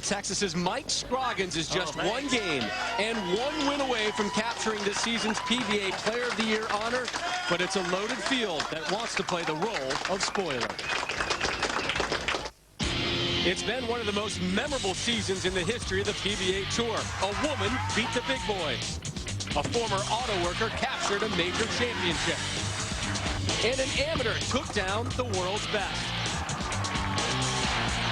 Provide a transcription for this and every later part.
Waco, Texas's Mike Scroggins is just one game and one win away from capturing this season's PBA Player of the Year honor, but it's a loaded field that wants to play the role of spoiler. It's been one of the most memorable seasons in the history of the PBA Tour. A woman beat the big boy. A former auto worker captured a major championship. And an amateur took down the world's best.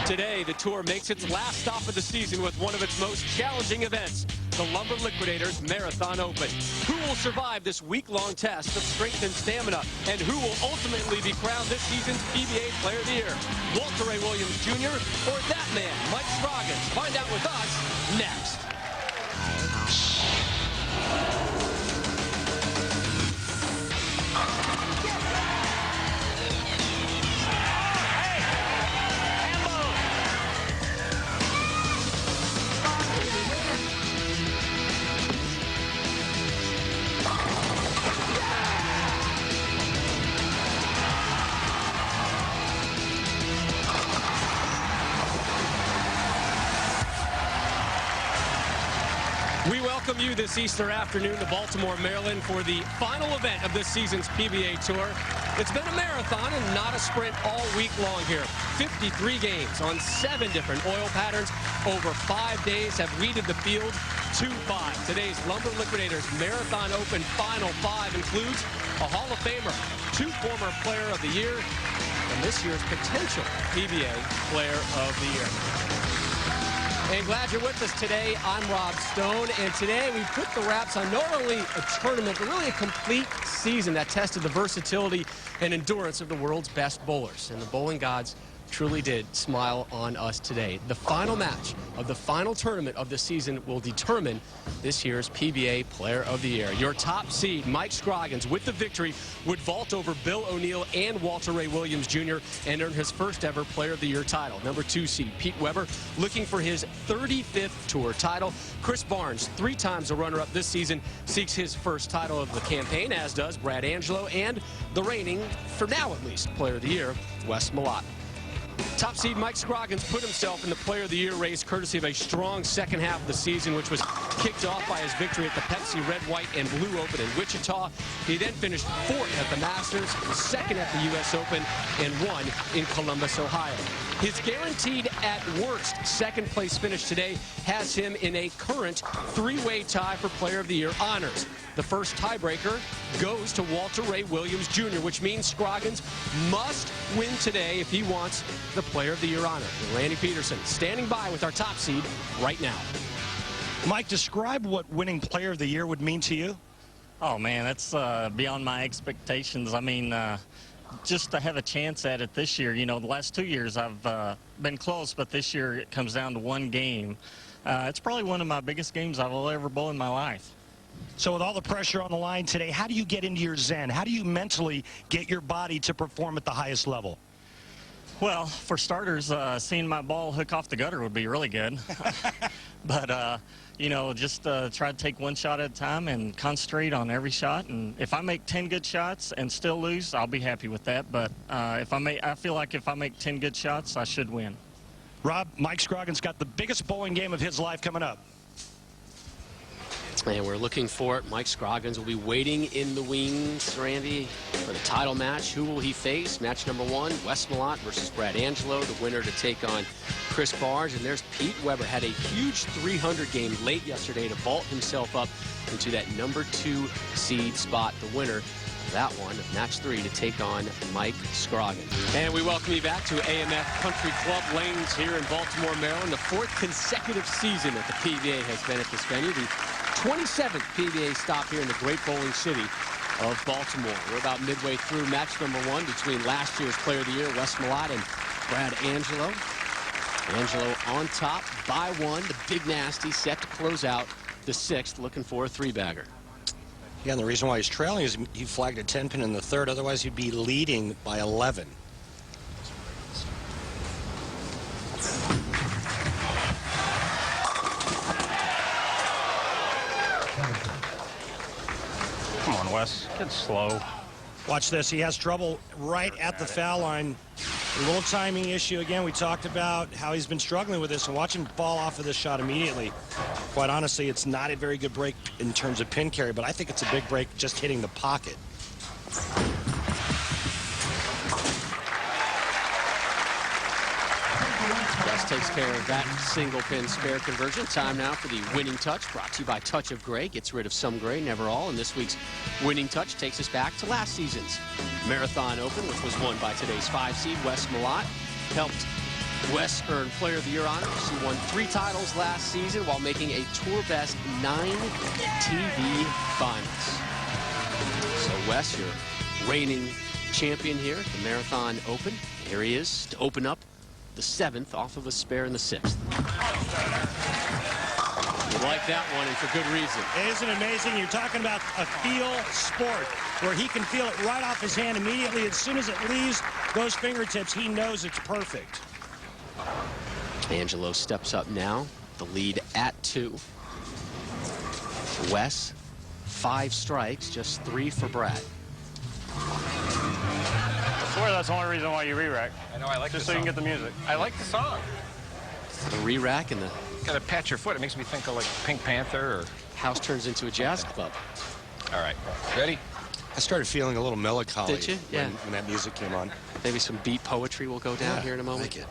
Today, the Tour makes its last stop of the season with one of its most challenging events, the Lumber Liquidators Marathon Open. Who will survive this week-long test of strength and stamina, and who will ultimately be crowned this season's PBA Player of the Year? Walter Ray Williams Jr. or that man, Mike Scroggins? Find out with us next. We welcome you this Easter afternoon to Baltimore, Maryland for the final event of this season's PBA Tour. It's been a marathon and not a sprint all week long here. 53 games on 7 different oil patterns over 5 days have weeded the field 2-5. Today's Lumber Liquidators Marathon Open Final 5 includes a Hall of Famer, 2 former Player of the Year, and this year's potential PBA Player of the Year. And glad you're with us today. I'm Rob Stone, and today we put the wraps on not only a tournament, but really a complete season that tested the versatility and endurance of the world's best bowlers. And the bowling gods truly did smile on us today. The final match of the final tournament of the season will determine this year's PBA Player of the Year. Your top seed, Mike Scroggins, with the victory, would vault over Bill O'Neill and Walter Ray Williams Jr. and earn his first ever Player of the Year title. Number 2 seed, Pete Weber, looking for his 35th tour title. Chris Barnes, 3 times a runner-up this season, seeks his first title of the campaign, as does Brad Angelo and the reigning, for now at least, Player of the Year, Wes Malott. Top seed Mike Scroggins put himself in the Player of the Year race courtesy of a strong second half of the season, which was kicked off by his victory at the Pepsi Red, White, and Blue Open in Wichita. He then finished 4th at the Masters, 2nd at the U.S. Open, and 1 in Columbus, Ohio. His guaranteed at worst second place finish today has him in a current 3-way tie for Player of the Year honors. The first tiebreaker goes to Walter Ray Williams Jr., which means Scroggins must win today if he wants the Player of the Year honor. And Randy Peterson standing by with our top seed right now. Mike, describe what winning Player of the Year would mean to you. Oh, man, that's beyond my expectations. I mean, just to have a chance at it this year, you know, the last 2 years I've been close, but this year it comes down to one game. It's probably one of my biggest games I will ever bowl in my life. So with all the pressure on the line today, how do you get into your zen? How do you mentally get your body to perform at the highest level? Well, for starters, seeing my ball hook off the gutter would be really good. But, you know, just try to take one shot at a time and concentrate on every shot. And if I make 10 good shots and still lose, I'll be happy with that. But I feel like if I make 10 good shots, I should win. Rob, Mike Scroggins got the biggest bowling game of his life coming up. And we're looking for it. Mike Scroggins will be waiting in the wings, Randy, for the title match. Who will he face? Match number 1, Wes Malott versus Brad Angelo, the winner to take on Chris Barnes. And there's Pete Weber, had a huge 300 game late yesterday to vault himself up into that number 2 seed spot. The winner of that one, match 3, to take on Mike Scroggins. And we welcome you back to AMF Country Club Lanes here in Baltimore, Maryland. The 4th consecutive season that the PBA has been at this venue. The 27th PBA stop here in the great bowling city of Baltimore. We're about midway through match number 1 between last year's Player of the Year, Wes Malott, and Brad Angelo. Angelo on top by 1. The big nasty set to close out the 6th, looking for a 3-bagger. Yeah, and the reason why he's trailing is he flagged a 10-pin in the 3rd. Otherwise, he'd be leading by 11. Come on, Wes. Get slow. Watch this. He has trouble right at the foul line. A little timing issue again. We talked about how he's been struggling with this, and watch him fall off of this shot immediately. Quite honestly, it's not a very good break in terms of pin carry, but I think it's a big break just hitting the pocket. West takes care of that single pin spare conversion. Time now for the winning touch, brought to you by Touch of Gray. Gets rid of some gray, never all. And this week's winning touch takes us back to last season's Marathon Open, which was won by today's 5 seed Wes Malott. Helped Wes earn Player of the Year honors. He won 3 titles last season while making a tour best 9 TV finals. So Wes, your reigning champion here at the Marathon Open. Here he is to open up the 7th off of a spare in the 6th. You like that one, and for good reason. Isn't it amazing? You're talking about a feel sport where he can feel it right off his hand immediately. As soon as it leaves those fingertips, he knows it's perfect. Angelo steps up now. The lead at 2. Wes, 5 strikes, just 3 for Brad. I swear that's the only reason why you re-rack. I know, I like just the so song. you can get the music. I like the song. The re-rack and the Gotta pat your foot. It makes me think of like Pink Panther or... house turns into a jazz club. All right. Ready? I started feeling a little melancholy Did you? Yeah. when that music came on. Maybe some beat poetry will go down here in a moment. I like it.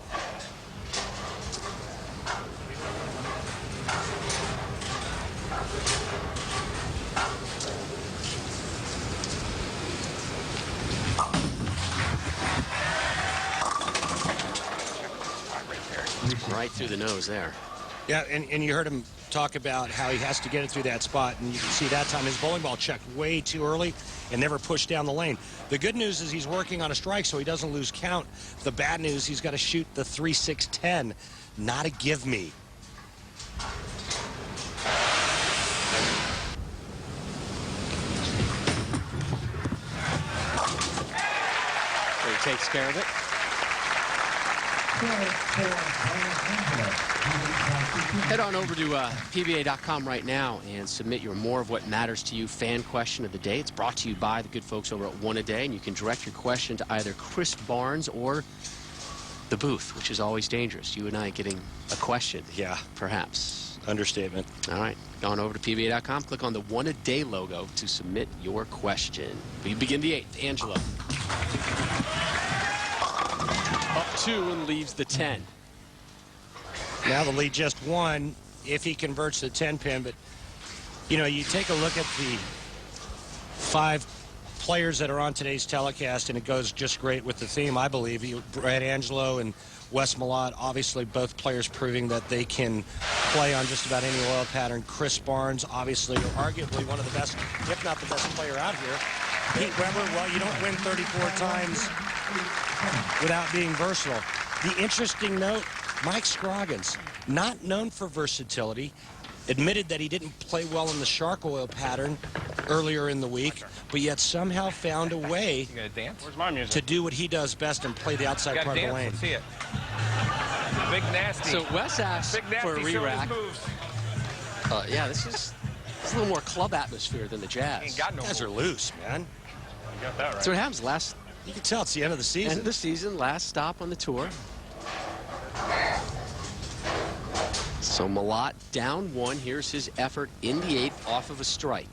Right through the nose there. Yeah, and you heard him talk about how he has to get it through that spot, and you can see that time his bowling ball checked way too early and never pushed down the lane. The good news is he's working on a strike so he doesn't lose count. The bad news, he's got to shoot the 3-6-10, not a give me. So he takes care of it. Head on over to PBA.com right now and submit your More of What Matters to You fan question of the day. It's brought to you by the good folks over at One A Day, and you can direct your question to either Chris Barnes or the booth, which is always dangerous. You and I getting a question. Yeah. Perhaps. Understatement. All right. Go on over to PBA.com. Click on the One A Day logo to submit your question. We begin the 8th. Angelo. Up 2 and leaves the 10. Now the lead just 1 if he converts the 10 pin, but you know, you take a look at the 5 players that are on today's telecast, and it goes just great with the theme, I believe. Brad Angelo and Wes Malott, obviously both players proving that they can play on just about any oil pattern. Chris Barnes, obviously, arguably one of the best, if not the best player out here. Pete Weber, well, you don't win 34 times without being versatile. The interesting note, Mike Scroggins, not known for versatility, admitted that he didn't play well in the shark oil pattern earlier in the week, but yet somehow found a way You gonna dance? Where's my music? to do what he does best and play the outside You part gotta of the dance. lane. Let's see it. Big Nasty. So Wes asks Big Nasty for a showing his re-rack. moves. Yeah, this is a little more club atmosphere than the Jazz. Ain't got no You guys are moves. loose, man. You got that right. So what happens last You can tell it's the end of the season. end of the season, last stop on the tour. So Malott down 1. Here's his effort in the 8th off of a strike.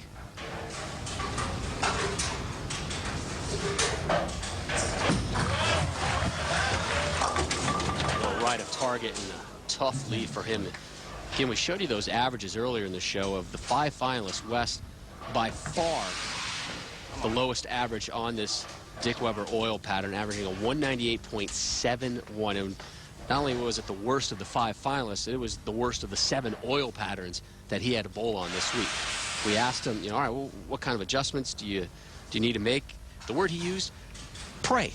Well, right of target and a tough lead for him. Again, we showed you those averages earlier in the show of the 5 finalists. West by far the lowest average on this Dick Weber oil pattern, averaging a 198.71. And not only was it the worst of the 5 finalists, it was the worst of the 7 oil patterns that he had to bowl on this week. We asked him, you know, all right, well, what kind of adjustments do you need to make? The word he used, pray.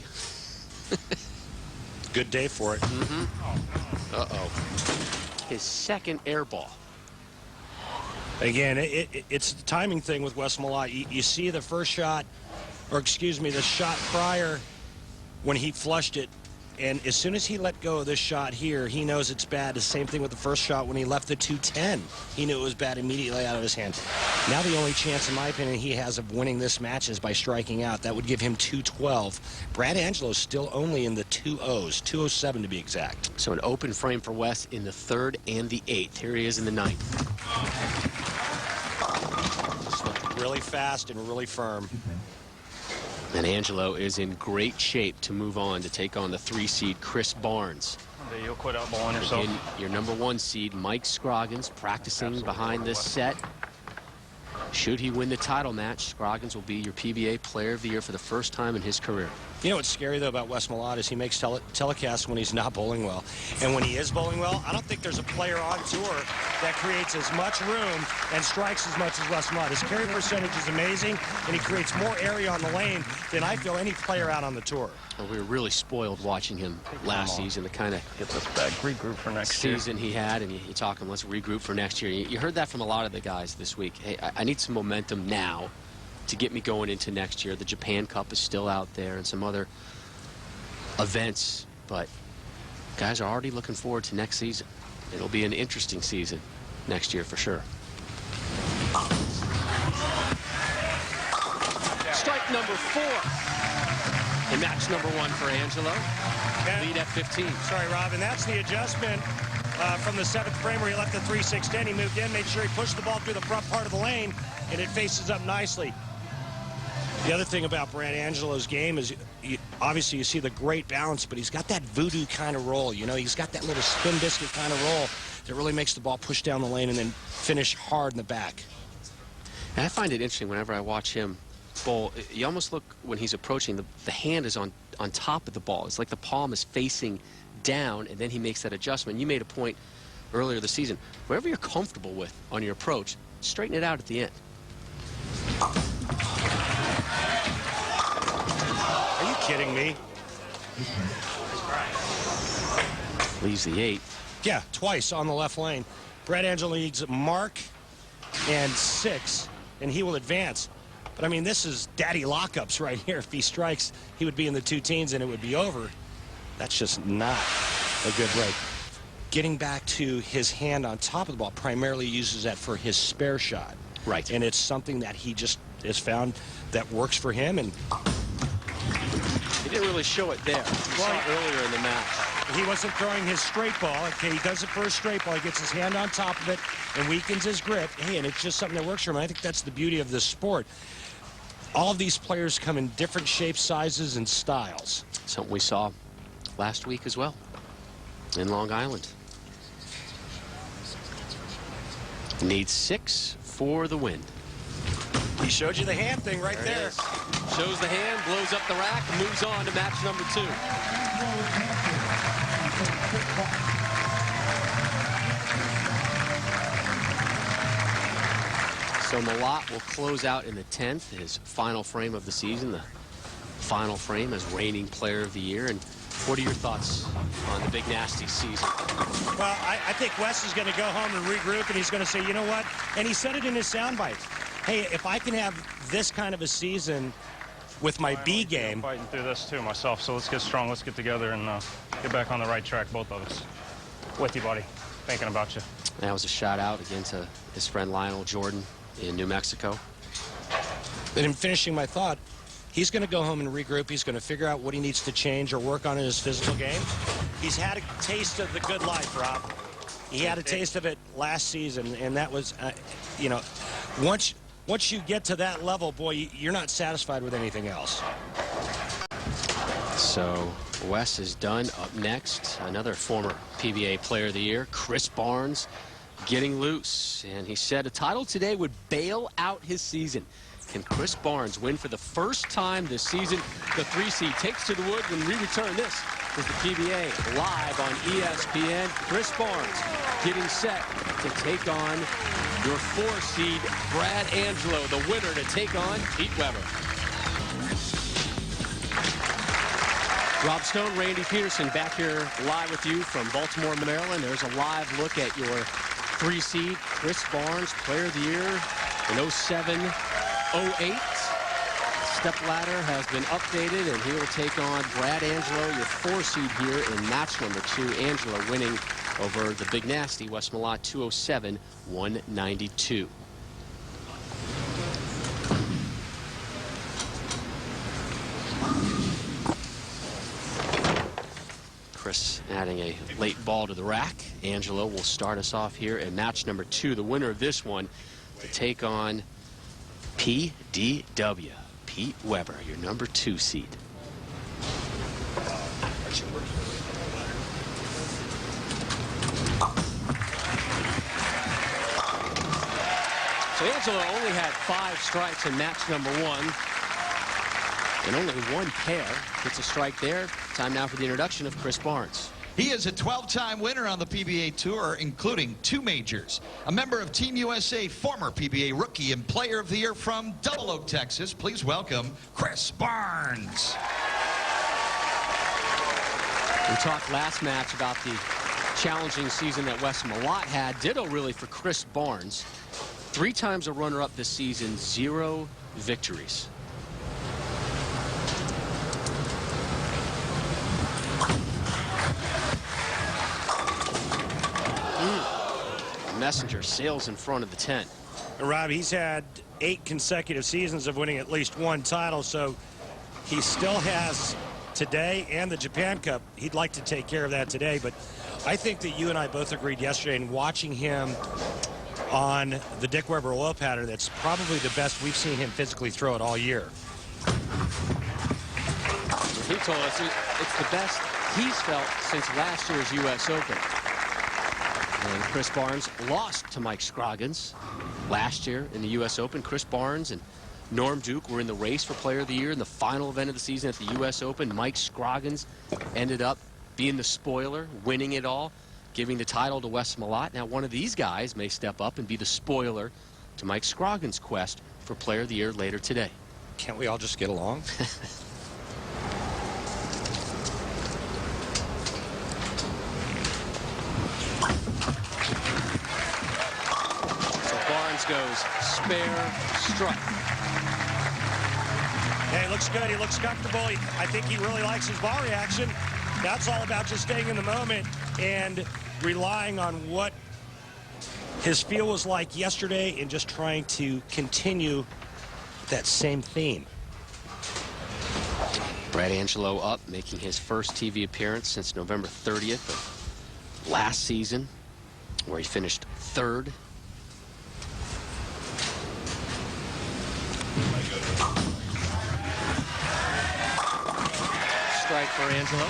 Good day for it. Uh-oh. His 2nd air ball. Again, it's the timing thing with Wes Malott. You see the first shot, or excuse me, the shot prior when he flushed it, And as soon as he let go of this shot here, he knows it's bad. The same thing with the first shot when he left the 210. He knew it was bad immediately out of his hand. Now the only chance, in my opinion, he has of winning this match is by striking out. That would give him 212. Brad Angelo's still only in the 2-0s, 207 to be exact. So an open frame for Wes in the 3rd and the 8th. Here he is in the 9th. Just looked really fast and really firm. And Angelo is in great shape to move on to take on the 3 seed Chris Barnes. Someday you'll quit outballing yourself. Again, your number 1 seed Mike Scroggins practicing behind this set. Should he win the title match, Scroggins will be your PBA Player of the Year for the first time in his career. You know what's scary, though, about Wes Malott is he makes telecasts when he's not bowling well. And when he is bowling well, I don't think there's a player on tour that creates as much room and strikes as much as Wes Malott. His carry percentage is amazing, and he creates more area on the lane than I feel any player out on the tour. Well, we were really spoiled watching him last season, the kind of Get this back, regroup for next year. season he had, and you talk him, let's regroup for next year. You heard that from a lot of the guys this week. Hey, I need some momentum now to get me going into next year. The Japan Cup is still out there and some other events, but guys are already looking forward to next season. It'll be an interesting season next year for sure. Strike number 4 in match number 1 for Angelo. Lead at 15. Sorry, Rob, and that's the adjustment from the 7th frame where he left the 3-6-10. He moved in, made sure he pushed the ball through the front part of the lane, and it faces up nicely. The other thing about Brad Angelo's game is obviously you see the great balance, but he's got that voodoo kind of roll. You know, he's got that little spin biscuit kind of roll that really makes the ball push down the lane and then finish hard in the back. And I find it interesting whenever I watch him bowl. You almost look when he's approaching, the hand is on top of the ball. It's like the palm is facing down, and then he makes that adjustment. You made a point earlier this season. Wherever you're comfortable with on your approach, straighten it out at the end. Are you kidding me? Leaves the 8. Yeah, twice on the left lane. Brad Angelo needs mark and 6, and he will advance. But, I mean, this is daddy lockups right here. If he strikes, he would be in the 2 teens, and it would be over. That's just not a good break. Getting back to his hand on top of the ball, primarily uses that for his spare shot. Right. And it's something that he just has found that works for him. And He didn't really show it there. We saw it earlier in the match. he wasn't throwing his straight ball. Okay, he does it for a straight ball. He gets his hand on top of it and weakens his grip. Hey, and it's just something that works for him. I think that's the beauty of this sport. All of these players come in different shapes, sizes, and styles. Something we saw last week as well in Long Island. Needs 6 for the win. He showed you the hand thing right there. Shows the hand, blows up the rack, and moves on to match number 2. So Malott will close out in the 10th, his final frame of the season, the final frame as reigning Player of the Year. And what are your thoughts on the Big Nasty season? Well, I think Wes is going to go home and regroup, and he's going to say, you know what? And he said it in his soundbite. Hey, if I can have this kind of a season with my B game. I'm fighting through this too myself, so let's get strong. Let's get together and get back on the right track, both of us. With you, buddy. Thinking about you. That was a shout out again to his friend Lionel Jordan in New Mexico. And in finishing my thought, he's going to go home and regroup. He's going to figure out what he needs to change or work on in his physical game. He's had a taste of the good life, Rob. He had a taste of it last season, and that was, you know, once you get to that level, boy, you're not satisfied with anything else. So Wes is done. Up next, another former PBA Player of the Year, Chris Barnes, getting loose. And he said a title today would bail out his season. Can Chris Barnes win for the first time this season? The 3 seed takes to the wood when we return. This is the PBA live on ESPN. Chris Barnes getting set to take on your 4 seed Brad Angelo, the winner to take on Pete Weber. Rob Stone, Randy Peterson back here live with you from Baltimore, Maryland. There's a live look at your 3 seed Chris Barnes, Player of the Year in 07-08. Stepladder has been updated, and he will take on Brad Angelo, your 4 seed here in match number 2. Angelo winning over the Big Nasty, Wes Malott, 207-192. Chris adding a late ball to the rack. Angelo will start us off here in match number 2. The winner of this one to take on PDW, Pete Weber, your number 2 seed. So Angelo only had 5 strikes in match number 1. And only 1 pair. Gets a strike there. Time now for the introduction of Chris Barnes. He is a 12-time winner on the PBA Tour, including 2 majors. A member of Team USA, former PBA Rookie and Player of the Year from Double Oak, Texas. Please welcome Chris Barnes. We talked last match about the challenging season that Wes Malott had. Ditto really for Chris Barnes. 3 times a runner-up this season, 0 victories. Messenger sails in front of the tent. Rob, he's had 8 consecutive seasons of winning at least 1 title, so he still has today and the Japan Cup. He'd like to take care of that today, but I think that you and I both agreed yesterday in watching him on the Dick Weber oil pattern, that's probably the best we've seen him physically throw it all year. He told us it's the best he's felt since last year's U.S. Open. And Chris Barnes lost to Mike Scroggins last year in the U.S. Open. Chris Barnes and Norm Duke were in the race for Player of the Year in the final event of the season at the U.S. Open. Mike Scroggins ended up being the spoiler, winning it all, giving the title to Wes Malott. Now one of these guys may step up and be the spoiler to Mike Scroggins' quest for Player of the Year later today. Can't we all just get along? Goes spare strike. Hey, looks good. He looks comfortable. I think he really likes his ball reaction. That's all about just staying in the moment and relying on what his feel was like yesterday and just trying to continue that same theme. Brad Angelo up, making his first TV appearance since November 30th of last season, where he finished 3rd. Strike for Angelo.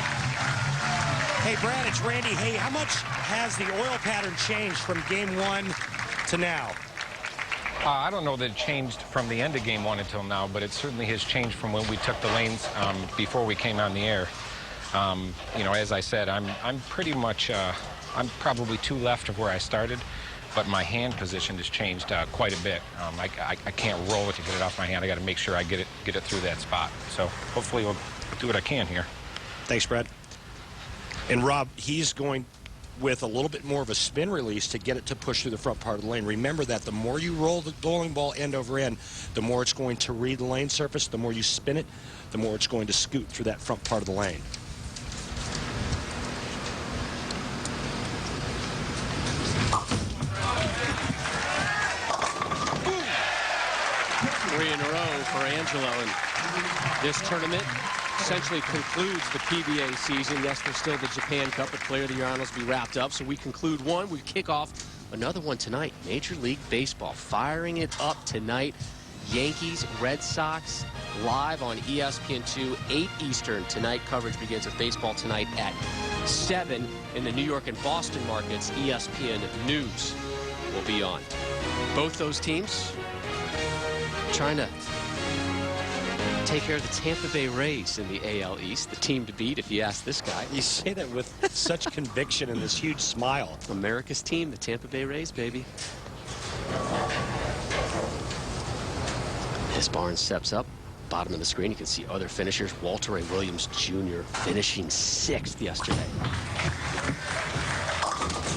Hey, Brad, it's Randy. Hey, how much has the oil pattern changed from game 1 to now? I don't know that it changed from the end of game 1 until now, but it certainly has changed from when we took the lanes before we came on the air. You know, as I said, I'm pretty much, I'm probably 2 left of where I started, but my hand position has changed quite a bit. I can't roll it to get it off my hand. I got to make sure I get it through that spot. So hopefully we'll do what I can here. Thanks, Brad. And Rob, he's going with a little bit more of a spin release to get it to push through the front part of the lane. Remember that the more you roll the bowling ball end over end, the more it's going to read the lane surface. The more you spin it, the more it's going to scoot through that front part of the lane. Three in a row for Angelo, and this tournament essentially concludes the PBA season. Yes, there's still the Japan Cup, but Player of the Year honors will be wrapped up. So we conclude one. We kick off another one tonight. Major League Baseball firing it up tonight. Yankees, Red Sox, live on ESPN2, 8 Eastern tonight. Coverage begins with Baseball Tonight at 7 in the New York and Boston markets. ESPN News will be on. Both those teams trying to take care of the Tampa Bay Rays in the AL East, the team to beat if you ask this guy. You say that with such conviction and this huge smile. America's team, the Tampa Bay Rays, baby. As Barnes steps up, bottom of the screen, you can see other finishers. Walter Ray Williams Jr. finishing 6th yesterday.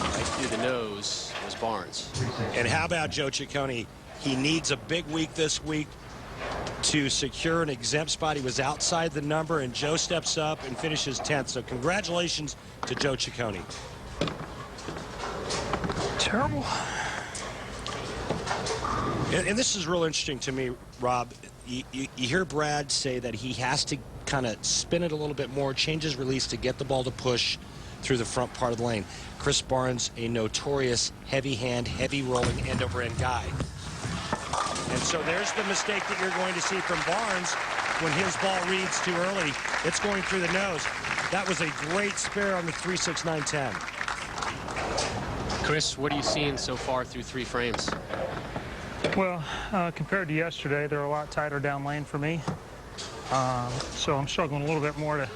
Right through the nose was Barnes. And how about Joe Ciccone? He needs a big week this week. to secure an exempt spot. He was outside the number, and Joe steps up and finishes 10th. So congratulations to Joe Ciccone. Terrible. And this is real interesting to me, Rob. You hear Brad say that he has to kind of spin it a little bit more, change his release to get the ball to push through the front part of the lane. Chris Barnes, a notorious heavy hand, heavy rolling end-over-end guy. And so there's the mistake that you're going to see from Barnes when his ball reads too early. It's going through the nose. That was a great spare on the 3-6-9-10. Chris, what are you seeing so far through 3 frames? Well, compared to yesterday, they're a lot tighter down lane for me. So I'm struggling a little bit more to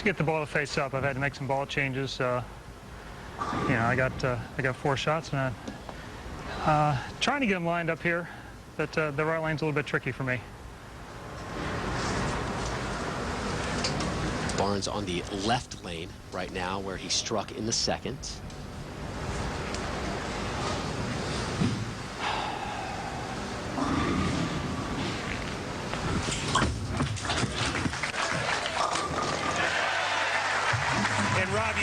get the ball to face up. I've had to make some ball changes. You know, I got 4 shots, and I'm trying to get them lined up here, but the right lane's a little bit tricky for me. Barnes on the left lane right now, where he struck in the second.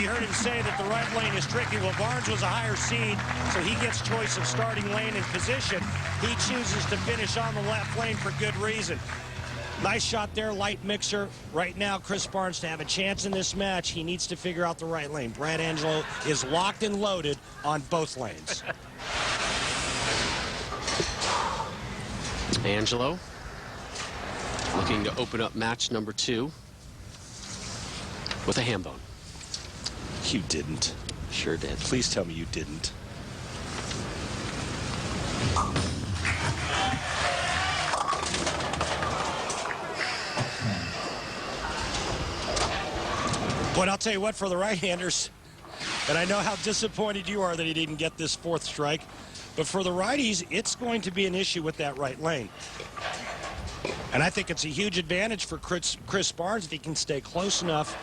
You heard him say that the right lane is tricky. Well, Barnes was a higher seed, so he gets choice of starting lane and position. He chooses to finish on the left lane for good reason. Nice shot there, light mixer. Right now, Chris Barnes, to have a chance in this match, he needs to figure out the right lane. Brad Angelo is locked and loaded on both lanes. Angelo looking to open up match number 2 with a ham bone. You didn't. Sure did. Please tell me you didn't. But I'll tell you what, for the right-handers, and I know how disappointed you are that he didn't get this 4th strike, but for the righties, it's going to be an issue with that right lane. And I think it's a huge advantage for Chris Barnes if he can stay close enough,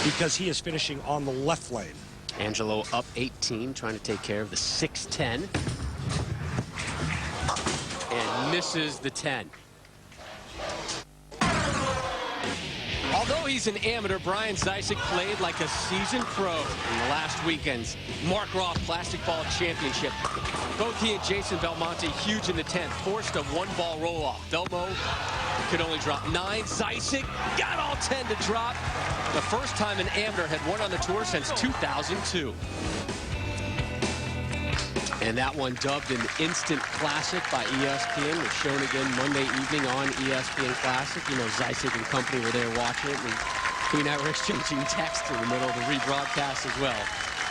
because he is finishing on the left lane. Angelo up 18, trying to take care of the 6-10. And misses the 10. Although he's an amateur, Brian Zysick played like a seasoned pro in the last weekend's Mark Roth Plastic Ball Championship. Both he and Jason Belmonte huge in the 10th, forced a 1-ball roll-off. Belmo could only drop 9. Zysick got all 10 to drop. The first time an amateur had won on the tour since 2002. And that one dubbed an instant classic by ESPN was shown again Monday evening on ESPN Classic. You know, Zysick and company were there watching it, and he and I were exchanging texts in the middle of the rebroadcast as well.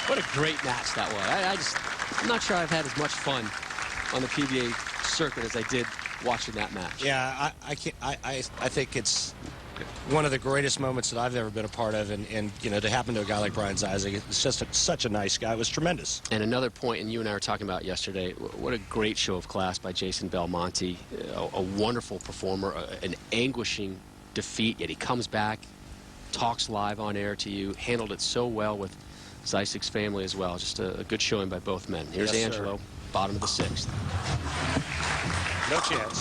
What a great match that was. I'm not sure I've had as much fun on the PBA circuit as I did watching that match. Yeah, I think it's one of the greatest moments that I've ever been a part of, and you know, to happen to a guy like Brian Zysick, it's just such a nice guy. It was tremendous. And another point, and you and I were talking about yesterday, what a great show of class by Jason Belmonte. A wonderful performer, an anguishing defeat, yet he comes back, talks live on air to you, handled it so well with Zysick's family as well. Just a good showing by both men. Here's Angelo, bottom of the 6th. No chance.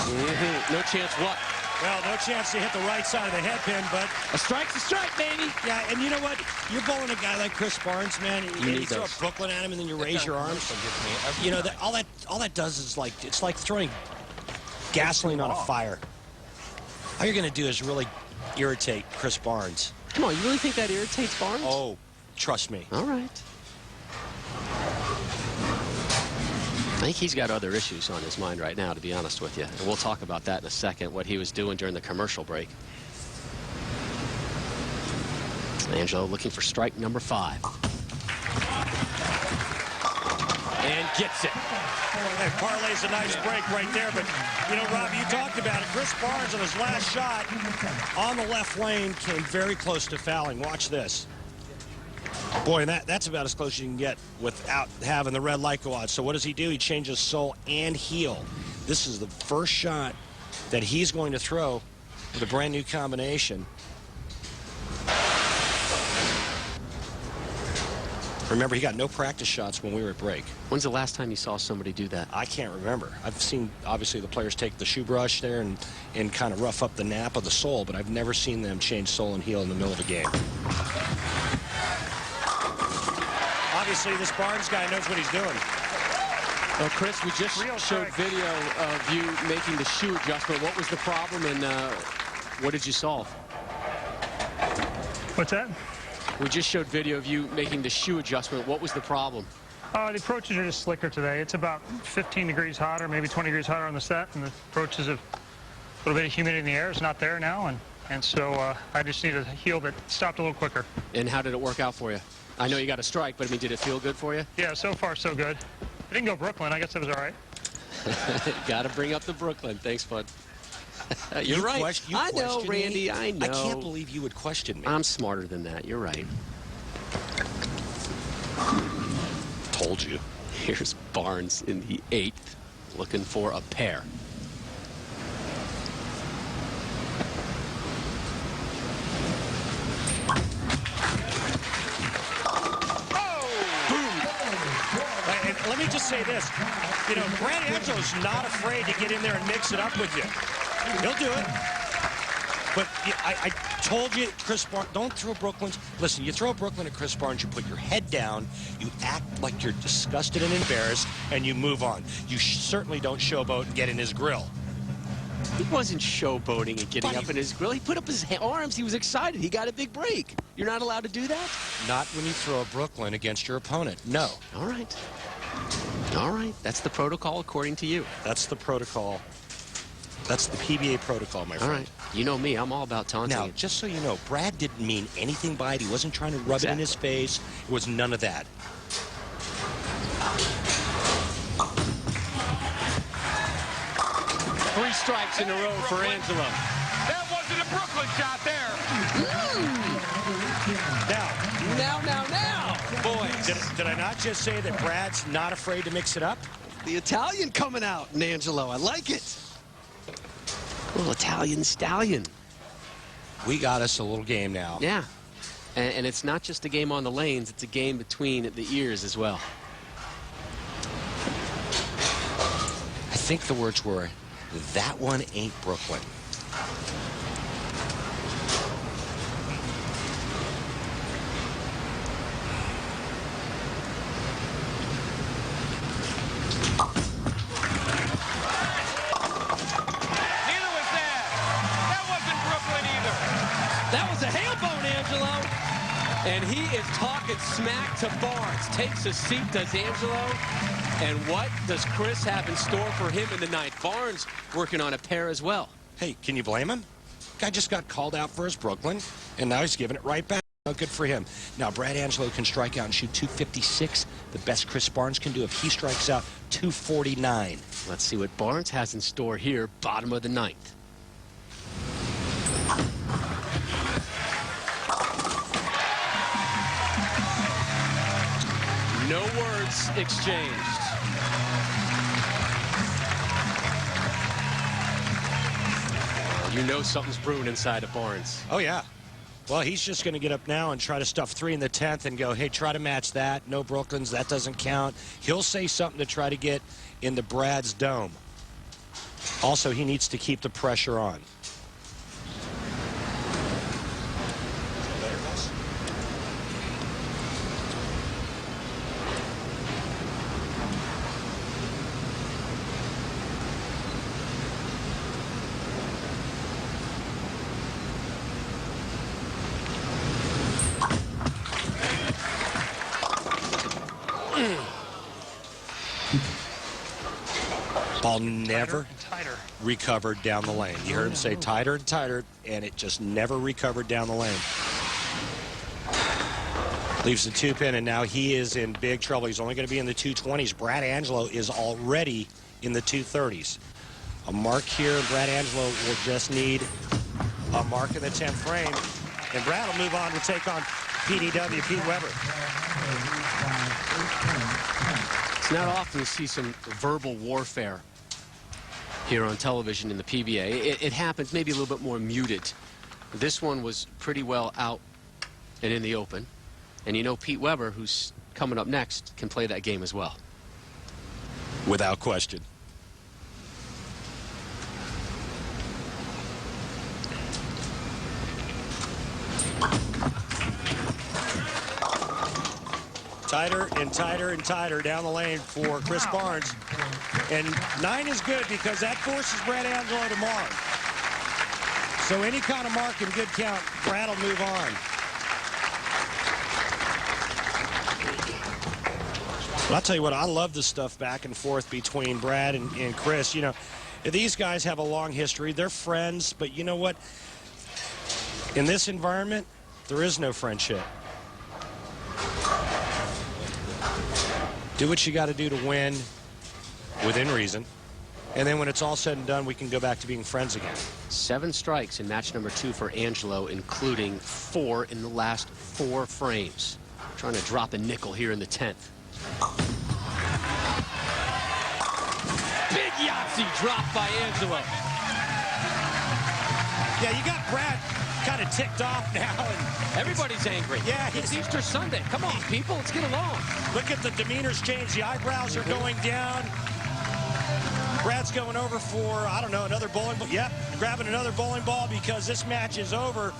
No chance what? Well, no chance to hit the right side of the headpin, but a strike's a strike, baby. Yeah, and you know what? You're bowling a guy like Chris Barnes, man. You throw a those. Brooklyn at him, and then you raise your arms. You know, all that does is it's like throwing gasoline on a fire. All you're going to do is really irritate Chris Barnes. Come on, you really think that irritates Barnes? Oh, trust me. All right. I think he's got other issues on his mind right now, to be honest with you. And we'll talk about that in a second, what he was doing during the commercial break. Angelo looking for strike number 5. And gets it. Hey, parlay's a nice break right there, but, you know, Rob, you talked about it. Chris Barnes on his last shot on the left lane came very close to fouling. Watch this. Boy, and that's about as close as you can get without having the red light go out. So what does he do? He changes sole and heel. This is the first shot that he's going to throw with a brand new combination. Remember, he got no practice shots when we were at break. When's the last time you saw somebody do that? I can't remember. I've seen, obviously, the players take the shoe brush there and kind of rough up the nap of the sole, but I've never seen them change sole and heel in the middle of a game. Obviously, this Barnes guy knows what he's doing. Well, Chris, we just showed video of you making the shoe adjustment. What was the problem, and what did you solve? What's that? We just showed video of you making the shoe adjustment. What was the problem? The approaches are just slicker today. It's about 15 degrees hotter, maybe 20 degrees hotter on the set, and the approaches have a little bit of humidity in the air. It's not there now, and so I just need a heel that stopped a little quicker. And how did it work out for you? I know you got a strike, but I mean, did it feel good for you? Yeah, so far so good. I didn't go Brooklyn. I guess it was all right. Got to bring up the Brooklyn. Thanks, bud. You're right. I know, Randy. I know. I can't believe you would question me. I'm smarter than that. You're right. Told you. Here's Barnes in the 8th, looking for a pair. Let me just say this. You know, Brad Angelo's not afraid to get in there and mix it up with you. He'll do it. But I told you, Chris Barnes, don't throw Brooklyn's. Listen, you throw Brooklyn at Chris Barnes, you put your head down, you act like you're disgusted and embarrassed, and you move on. You certainly don't showboat and get in his grill. He wasn't showboating and getting up in his grill. He put up his arms. He was excited. He got a big break. You're not allowed to do that? Not when you throw a Brooklyn against your opponent. No. All right. All right. That's the protocol according to you. That's the protocol. That's the PBA protocol, my friend. All right. You know me. I'm all about taunting. Now, just so you know, Brad didn't mean anything by it. He wasn't trying to rub it in his face. It was none of that. Three strikes in a row for Angelo. That wasn't a Brooklyn shot there. Now. Boy, did I not just say that Brad's not afraid to mix it up? The Italian coming out in Angelo. I like it. A little Italian stallion. We got us a little game now. Yeah. And it's not just a game on the lanes. It's a game between the ears as well. I think the words were, that one ain't Brooklyn. That was a hailbone, Angelo. And he is talking smack to Barnes. Takes a seat, does Angelo. And what does Chris have in store for him in the 9th? Barnes working on a pair as well. Hey, can you blame him? Guy just got called out for his Brooklyn, and now he's giving it right back. Oh, good for him. Now, Brad Angelo can strike out and shoot 256. The best Chris Barnes can do if he strikes out 249. Let's see what Barnes has in store here, bottom of the 9th. No words exchanged. You know something's brewing inside of Barnes. Oh, yeah. Well, he's just going to get up now and try to stuff 3 in the 10th and go, hey, try to match that. No Brooklyns. That doesn't count. He'll say something to try to get into Brad's dome. Also, he needs to keep the pressure on. Ball never recovered down the lane. You heard him say tighter and tighter, and it just never recovered down the lane. Leaves the 2-pin, and now he is in big trouble. He's only going to be in the 220s. Brad Angelo is already in the 230s. A mark here, and Brad Angelo will just need a mark in the 10th frame. And Brad will move on to take on PDW, Pete Weber. It's not often you see some verbal warfare here on television in the PBA. It happens maybe a little bit more muted. This one was pretty well out and in the open. And you know Pete Weber, who's coming up next, can play that game as well. Without question. Tighter and tighter and tighter down the lane for Chris Barnes. And 9 is good because that forces Brad Angelo to mark. So any kind of mark in good count, Brad will move on. Well, I'll tell you what, I love the stuff back and forth between Brad and Chris. You know, these guys have a long history. They're friends, but you know what? In this environment, there is no friendship. Do what you got to do to win within reason. And then when it's all said and done, we can go back to being friends again. 7 strikes in match number 2 for Angelo, including 4 in the last 4 frames. Trying to drop a nickel here in the 10th. Big Yahtzee dropped by Angelo. Yeah, you got Brad kind of ticked off now. And everybody's angry. Yeah, it's Easter Sunday. Come on, people, let's get along. Look at the demeanors change. The eyebrows are going down. Brad's going over for, I don't know, another bowling ball. Yep, grabbing another bowling ball because this match is over.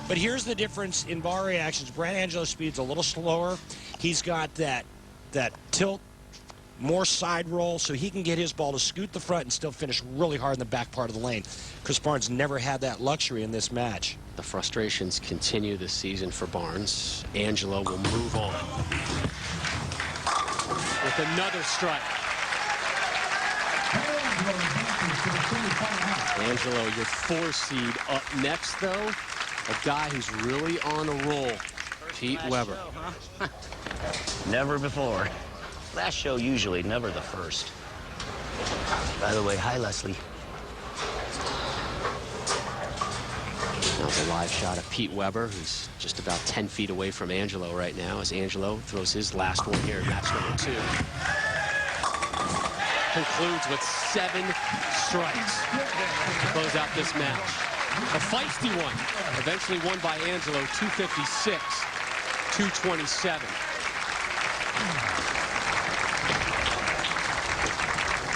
But here's the difference in ball reactions. Brad Angelo's speed's a little slower. He's got that tilt, more side roll, so he can get his ball to scoot the front and still finish really hard in the back part of the lane. Chris Barnes never had that luxury in this match. The frustrations continue this season for Barnes. Angelo will move on. With another strike. Angelo, your 4 seed up next, though. A guy who's really on a roll. Pete Weber. Show, huh? Never before. Last show usually, never the first. By the way, hi, Leslie. Now it's a live shot of Pete Weber, who's just about 10 feet away from Angelo right now, as Angelo throws his last one here in match number 2. Concludes with 7 strikes to close out this match. A feisty one. Eventually won by Angelo, 256, 227.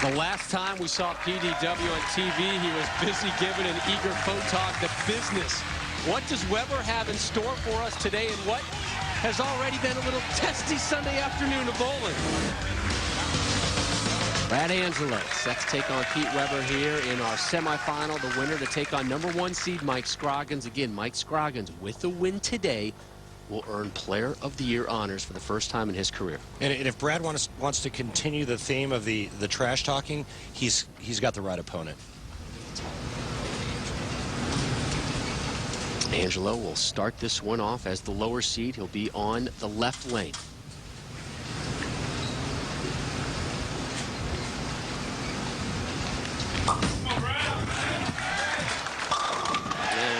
The last time we saw PDW on TV, he was busy giving an eager photog the business. What does Weber have in store for us today, and what has already been a little testy Sunday afternoon of bowling? Brad Angelo set to take on Pete Weber here in our semifinal. The winner to take on number 1 seed Mike Scroggins. Again, Mike Scroggins, with the win today, will earn Player of the Year honors for the first time in his career. And if Brad wants to continue the theme of the trash talking, he's got the right opponent. Angelo will start this one off as the lower seed. He'll be on the left lane.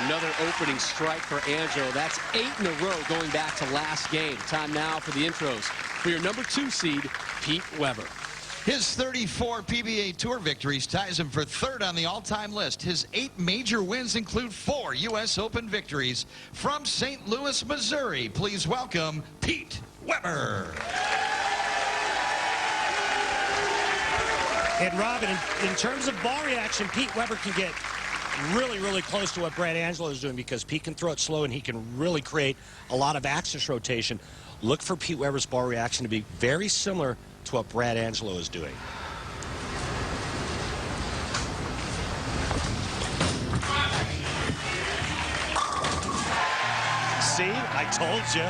Another opening strike for Angelo. That's 8 in a row going back to last game. Time now for the intros for your number 2 seed, Pete Weber. His 34 PBA Tour victories ties him for 3rd on the all-time list. His 8 major wins include 4 U.S. Open victories. From St. Louis, Missouri, please welcome Pete Weber. And Robin, in terms of ball reaction, Pete Weber can get really, really close to what Brad Angelo is doing because Pete can throw it slow and he can really create a lot of axis rotation. Look for Pete Weber's ball reaction to be very similar to what Brad Angelo is doing. See, I told you.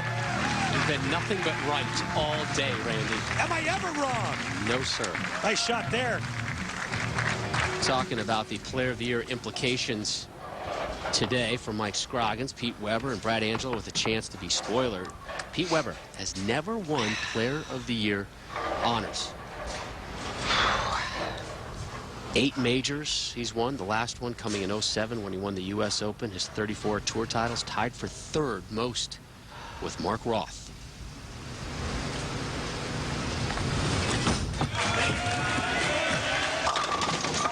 You've been nothing but right all day, Randy. Am I ever wrong? No, sir. Nice shot there. Talking about the Player of the Year implications today for Mike Scroggins, Pete Weber, and Brad Angelo with a chance to be spoiler. Pete Weber has never won Player of the Year honors. 8 majors he's won, the last one coming in 07 when he won the U.S. Open. His 34 tour titles, tied for 3rd most with Mark Roth.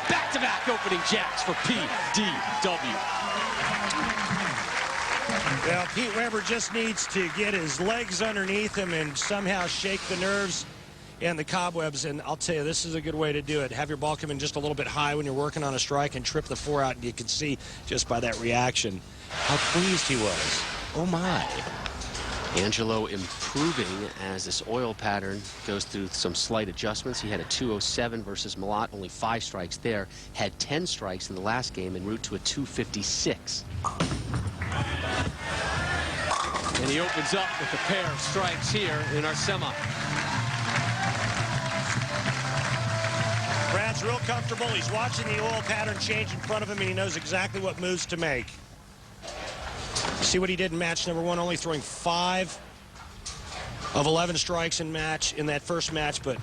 Back-to-back opening jacks for PDW. Well, Pete Weber just needs to get his legs underneath him and somehow shake the nerves and the cobwebs, and I'll tell you, this is a good way to do it. Have your ball come in just a little bit high when you're working on a strike and trip the 4 out, and you can see just by that reaction how pleased he was. Oh, my. Angelo improving as this oil pattern goes through some slight adjustments. He had a 207 versus Malott, only 5 strikes there. Had 10 strikes in the last game en route to a 256. And he opens up with a pair of strikes here in our semi. Brad's real comfortable. He's watching the oil pattern change in front of him, and he knows exactly what moves to make. See what he did in match number 1, only throwing 5 of 11 strikes in that first match, but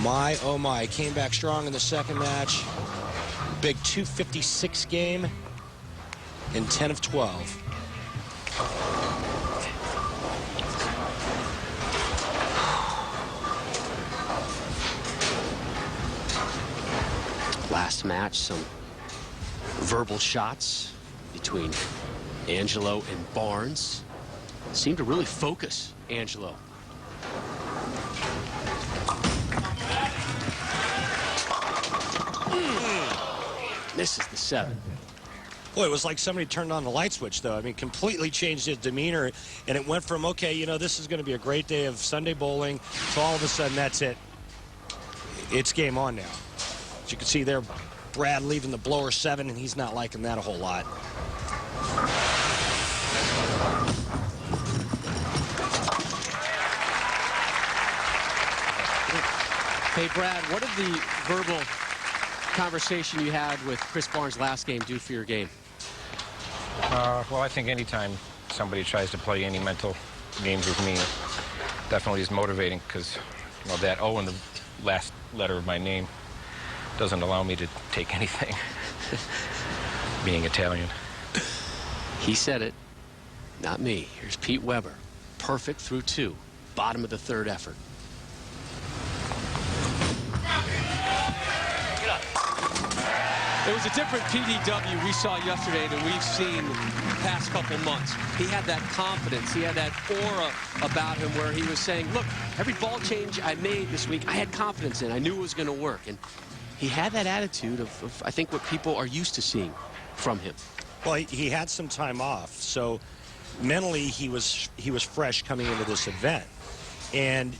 my, oh my, came back strong in the second match. Big 256 game in 10 of 12. Last match, some verbal shots between Angelo and Barnes. Seemed to really focus Angelo. Misses the 7. Boy, it was like somebody turned on the light switch, though. I mean, completely changed his demeanor, and it went from, okay, you know, this is going to be a great day of Sunday bowling, to all of a sudden, that's it. It's game on now. As you can see there, Brad leaving the blower 7, and he's not liking that a whole lot. Hey, Brad, what did the verbal conversation you had with Chris Barnes last game do for your game? Well, I think anytime somebody tries to play any mental games with me, definitely is motivating, because you know, that O in the last letter of my name doesn't allow me to take anything, being Italian. He said it, not me. Here's Pete Weber. Perfect through 2. Bottom of the 3rd effort. It was a different PDW we saw yesterday than we've seen the past couple months. He had that confidence. He had that aura about him where he was saying, look, every ball change I made this week, I had confidence in. I knew it was going to work. And he had that attitude of, I think, what people are used to seeing from him. Well, he had some time off, so mentally he was fresh coming into this event. And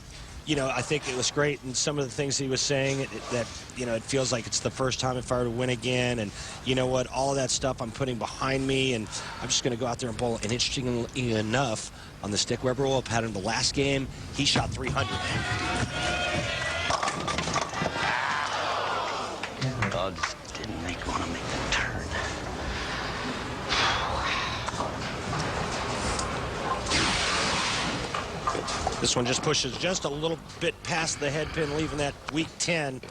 you know, I think it was great, and some of the things he was saying, that, you know, it feels like it's the first time if I were to win again, and you know what, all of that stuff I'm putting behind me, and I'm just going to go out there and bowl. And interestingly enough, on the stick Weber oil pattern, the last game, he shot 300. Dogs didn't want to make the turn. This one just pushes just a little bit past the head pin, leaving that weak 10.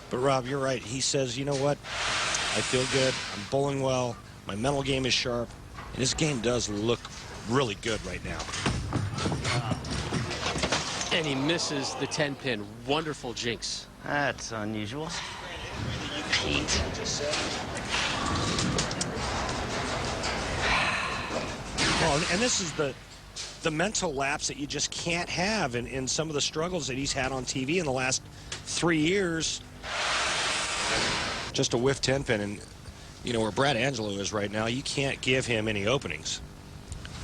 But, Rob, you're right. He says, you know what? I feel good. I'm bowling well. My mental game is sharp. And his game does look really good right now. And he misses the 10-pin. Wonderful jinx. That's unusual. Pete. Well, and this is the mental lapse that you just can't have in some of the struggles that he's had on TV in the last 3 years. Just a whiff 10-pin, and you know where Brad Angelo is right now, you can't give him any openings.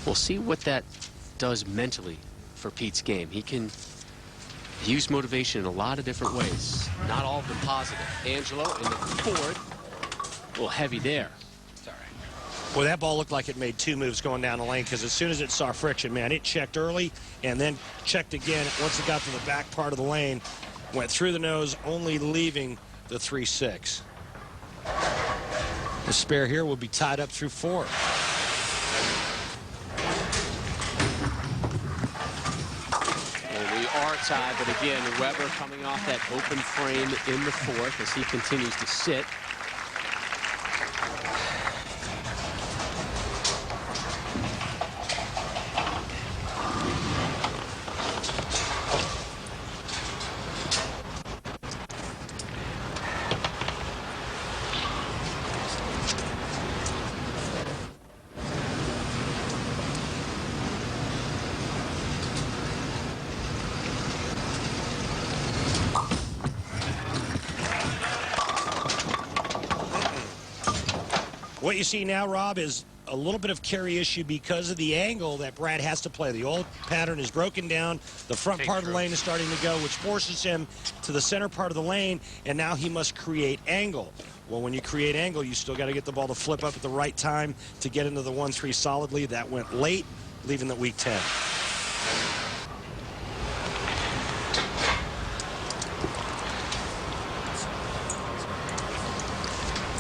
We'll see what that does mentally for Pete's game. He can use motivation in a lot of different ways. Not all of them positive. Angelo in the 4th. A little heavy there. Well, that ball looked like it made 2 moves going down the lane, because as soon as it saw friction, man, it checked early and then checked again. Once it got to the back part of the lane, went through the nose, only leaving the 3-6. The spare here will be tied up through 4. And we are tied, but again, Weber coming off that open frame in the 4th as he continues to sit. What you see now, Rob, is a little bit of carry issue because of the angle that Brad has to play. The old pattern is broken down. The front part of the lane is starting to go, which forces him to the center part of the lane, and now he must create angle. Well, when you create angle, you still got to get the ball to flip up at the right time to get into the 1-3 solidly. That went late, leaving the weak 10.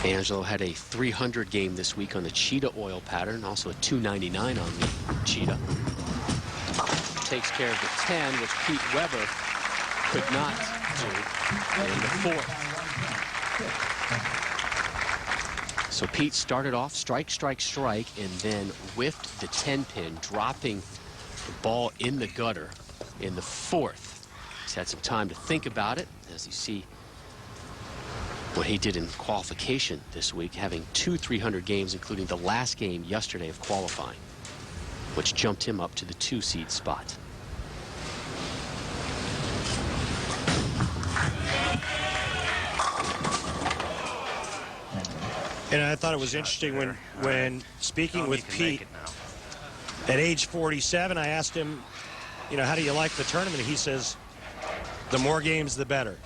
Angelo had a 300 game this week on the cheetah oil pattern, also a 299 on the cheetah. Takes care of the 10, which Pete Weber could not do in the 4th. So Pete started off strike, strike, strike, and then whiffed the 10 pin, dropping the ball in the gutter in the 4th. He's had some time to think about it, as you see what he did in qualification this week, having 2 300 games, including the last game yesterday of qualifying, which jumped him up to the 2 seed spot. And I thought it was interesting when speaking with Pete at age 47, I asked him, you know, how do you like the tournament? He says, the more games, the better.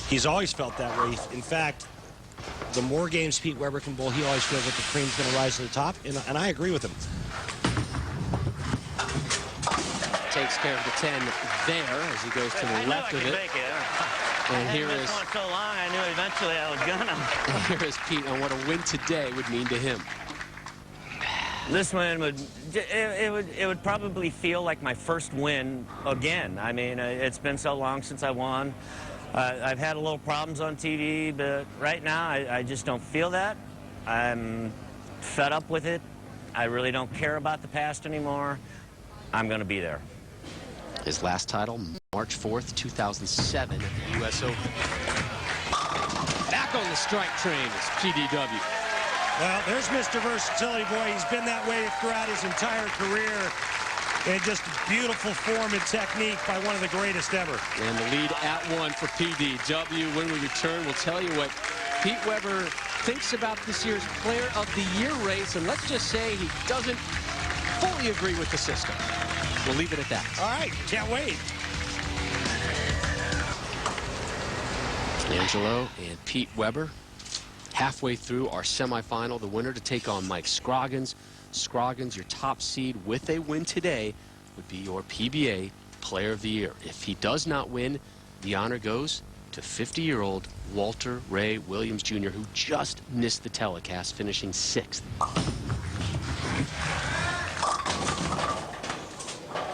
He's always felt that way. In fact, the more games Pete Weber can bowl, he always feels that the cream's going to rise to the top, and I agree with him. Takes care of the 10 there as he goes to the left of it. And here is so long, I knew eventually I was gonna. And here is Pete on what a win today would mean to him. This win it would probably feel like my first win again. I mean, it's been so long since I won. I've had a little problems on TV, but right now I just don't feel that. I'm fed up with it. I really don't care about the past anymore. I'm going to be there. His last title, March 4th, 2007 at the U.S. Open. Back on the strike train is PDW. Well, there's Mr. Versatility, boy. He's been that way throughout his entire career. And just beautiful form and technique by one of the greatest ever. And the lead at 1 for PDW. When we return, we'll tell you what Pete Weber thinks about this year's Player of the Year race. And let's just say he doesn't fully agree with the system. We'll leave it at that. All right, can't wait. Angelo and Pete Weber halfway through our semifinal. The winner to take on Mike Scroggins. Scroggins, your top seed with a win today, would be your PBA Player of the Year. If he does not win, the honor goes to 50-year-old Walter Ray Williams Jr., who just missed the telecast, finishing 6th.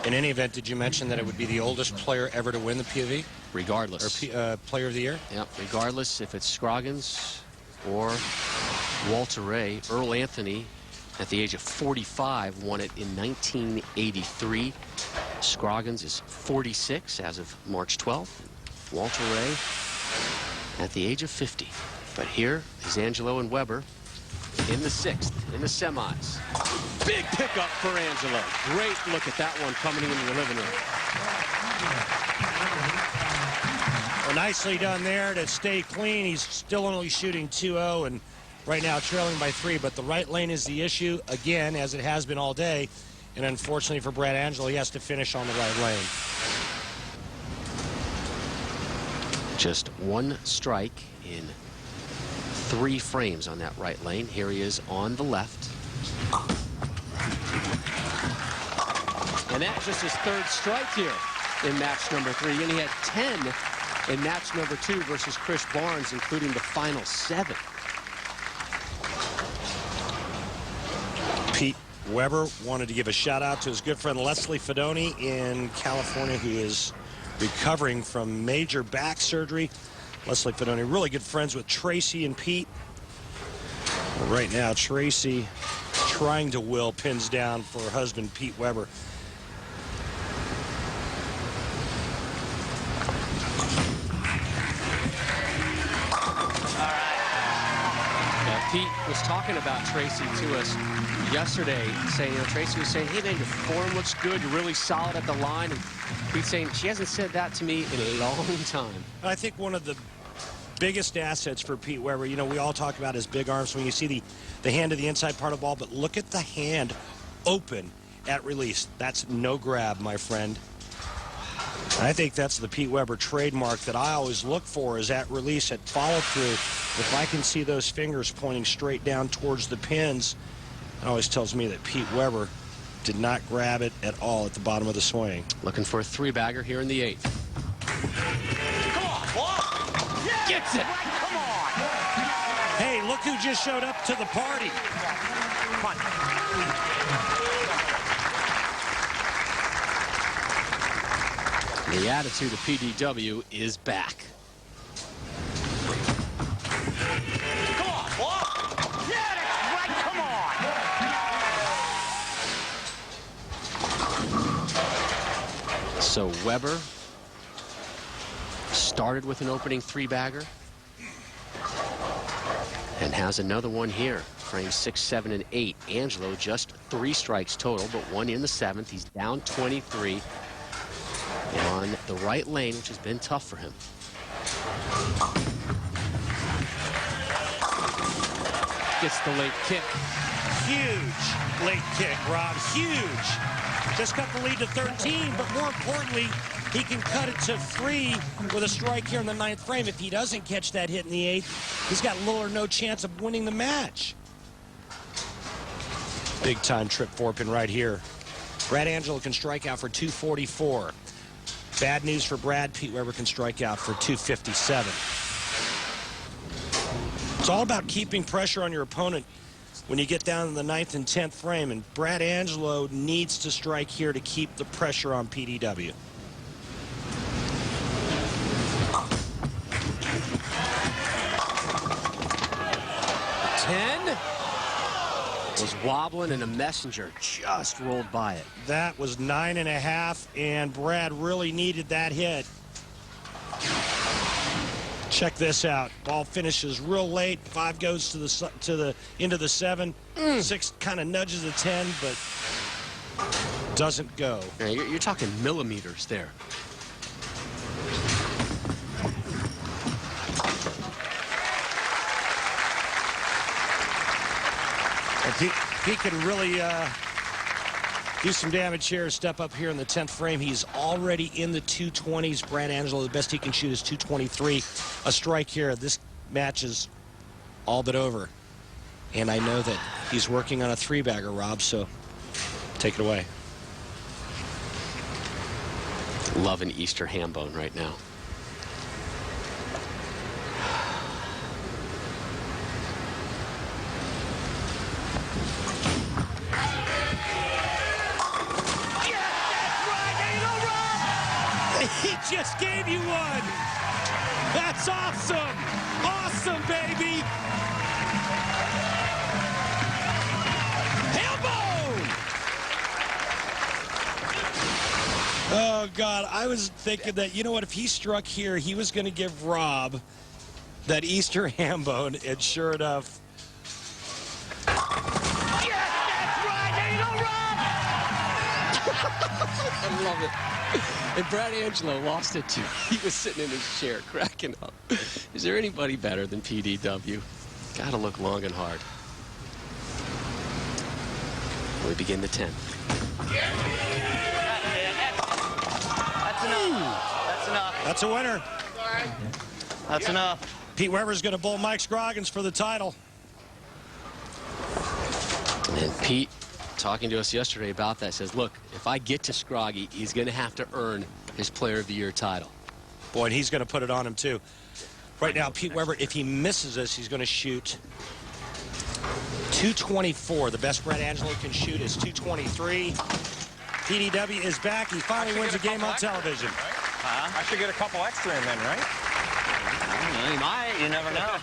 In any event, did you mention that it would be the oldest player ever to win the POV? Regardless. Or Player of the Year? Yep, regardless if it's Scroggins or Walter Ray. Earl Anthony, at the age of 45, won it in 1983. Scroggins is 46 as of March 12th. Walter Ray at the age of 50. But here is Angelo and Weber in the 6th, in the semis. Big pickup for Angelo. Great look at that one coming into the living room. Well, nicely done there to stay clean. He's still only shooting 2-0 and right now trailing by 3, but the right lane is the issue, again, as it has been all day. And unfortunately for Brad Angelo, he has to finish on the right lane. Just one strike in 3 frames on that right lane. Here he is on the left. And that's just his 3rd strike here in match number 3. And he had 10 in match number 2 versus Chris Barnes, including the final 7. Pete Weber wanted to give a shout out to his good friend Leslie Fedoni in California, who is recovering from major back surgery. Leslie Fedoni, really good friends with Tracy and Pete. Right now, Tracy trying to will pins down for her husband, Pete Weber. Pete was talking about Tracy to us yesterday, saying, you know, Tracy was saying, hey, man, your form looks good. You're really solid at the line. And Pete's saying, she hasn't said that to me in a long time. I think one of the biggest assets for Pete Weber. You know, we all talk about his big arms when you see the hand to the inside part of the ball, but look at the hand open at release. That's no grab, my friend. I think that's the Pete Weber trademark that I always look for, is at release, at follow through. If I can see those fingers pointing straight down towards the pins, it always tells me that Pete Weber did not grab it at all at the bottom of the swing. Looking for a three-bagger here in the 8th. Come on, boy. Yeah, Gets it. come on. Hey, look who just showed up to the party. Come on. The attitude of PDW is back. Come on, boy. Yeah, that's right. Come on. So Weber started with an opening three-bagger and has another one here. Frames 6, 7, and 8. Angelo just 3 strikes total, but 1 in the 7th. He's down 23 on the right lane, which has been tough for him. Gets the late kick. Huge late kick, Rob. Huge. Just cut the lead to 13, but more importantly, he can cut it to 3 with a strike here in the 9th frame. If he doesn't catch that hit in the 8th, he's got little or no chance of winning the match. Big time trip four-pin right here. Brad Angelo can strike out for 244. Bad news for Brad. Pete Weber can strike out for 257. It's all about keeping pressure on your opponent when you get down in the 9th and 10th frame, and Brad Angelo needs to strike here to keep the pressure on PDW. Was wobbling, and a messenger just rolled by it. That was 9.5, and Brad really needed that hit. Check this out. Ball finishes real late. 5 goes to the into the 7. 6 kind of nudges the 10, but doesn't go. Yeah, you're talking millimeters there. He can really do some damage here. Step up here in the 10th frame. He's already in the 220s. Brad Angelo, the best he can shoot is 223. A strike here. This match is all but over. And I know that he's working on a 3-bagger, Rob, so take it away. Love an Easter ham bone right now. He just gave you one. That's awesome. Awesome, baby. Hambo! Oh, God. I was thinking that, you know what, if he struck here, he was going to give Rob that Easter ham bone, and sure enough. Yes, that's right. There you go, Rob. I love it. And Brad Angelo lost it too. He was sitting in his chair cracking up. Is there anybody better than PDW? Gotta look long and hard. We begin the 10th. That's enough. That's enough. That's a winner. That's enough. Pete Weber's going to bowl Mike Scroggins for the title. And Pete, talking to us yesterday about that, says, look, if I get to Scroggy, he's going to have to earn his Player of the Year title. Boy, and he's going to put it on him, too. Right now, Pete Weber, if he misses this, he's going to shoot 224. The best Brad Angelo can shoot is 223. PDW is back. He finally wins a game on television. I should get a couple extra in then, right? You might. You never know.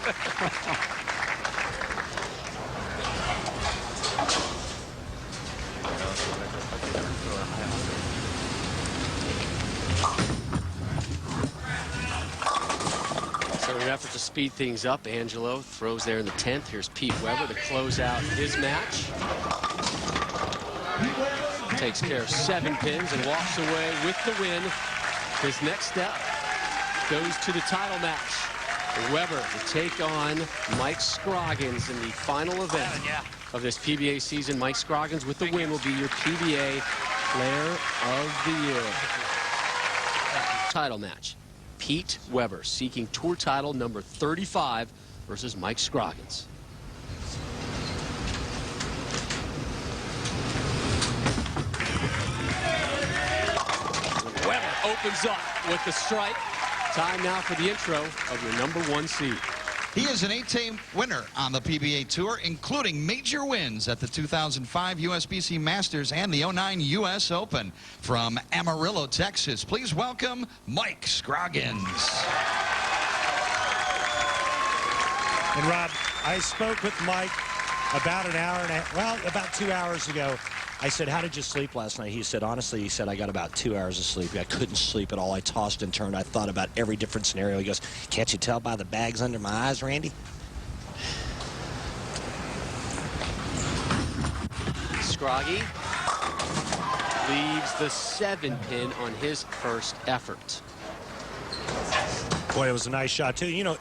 So in an effort to speed things up, Angelo throws there in the 10th. Here's Pete Weber to close out his match. Takes care of 7 pins and walks away with the win. His next step goes to the title match. Weber to take on Mike Scroggins in the final event of this PBA season. Mike Scroggins with the win will be your PBA Player of the Year. Title match. Pete Weber seeking tour title number 35 versus Mike Scroggins. Weber opens up with the strike. Time now for the intro of your number 1 seed. He is an 8-time winner on the PBA Tour, including major wins at the 2005 USBC Masters and the 09 US Open. From Amarillo, Texas, please welcome Mike Scroggins. And Rob, I spoke with Mike about an hour and a half, well, about 2 hours ago. I said, how did you sleep last night? He said, honestly, he said, I got about 2 hours of sleep. I couldn't sleep at all. I tossed and turned. I thought about every different scenario. He goes, can't you tell by the bags under my eyes, Randy? Scroggy leaves the 7-pin on his first effort. Boy, it was a nice shot, too. You know,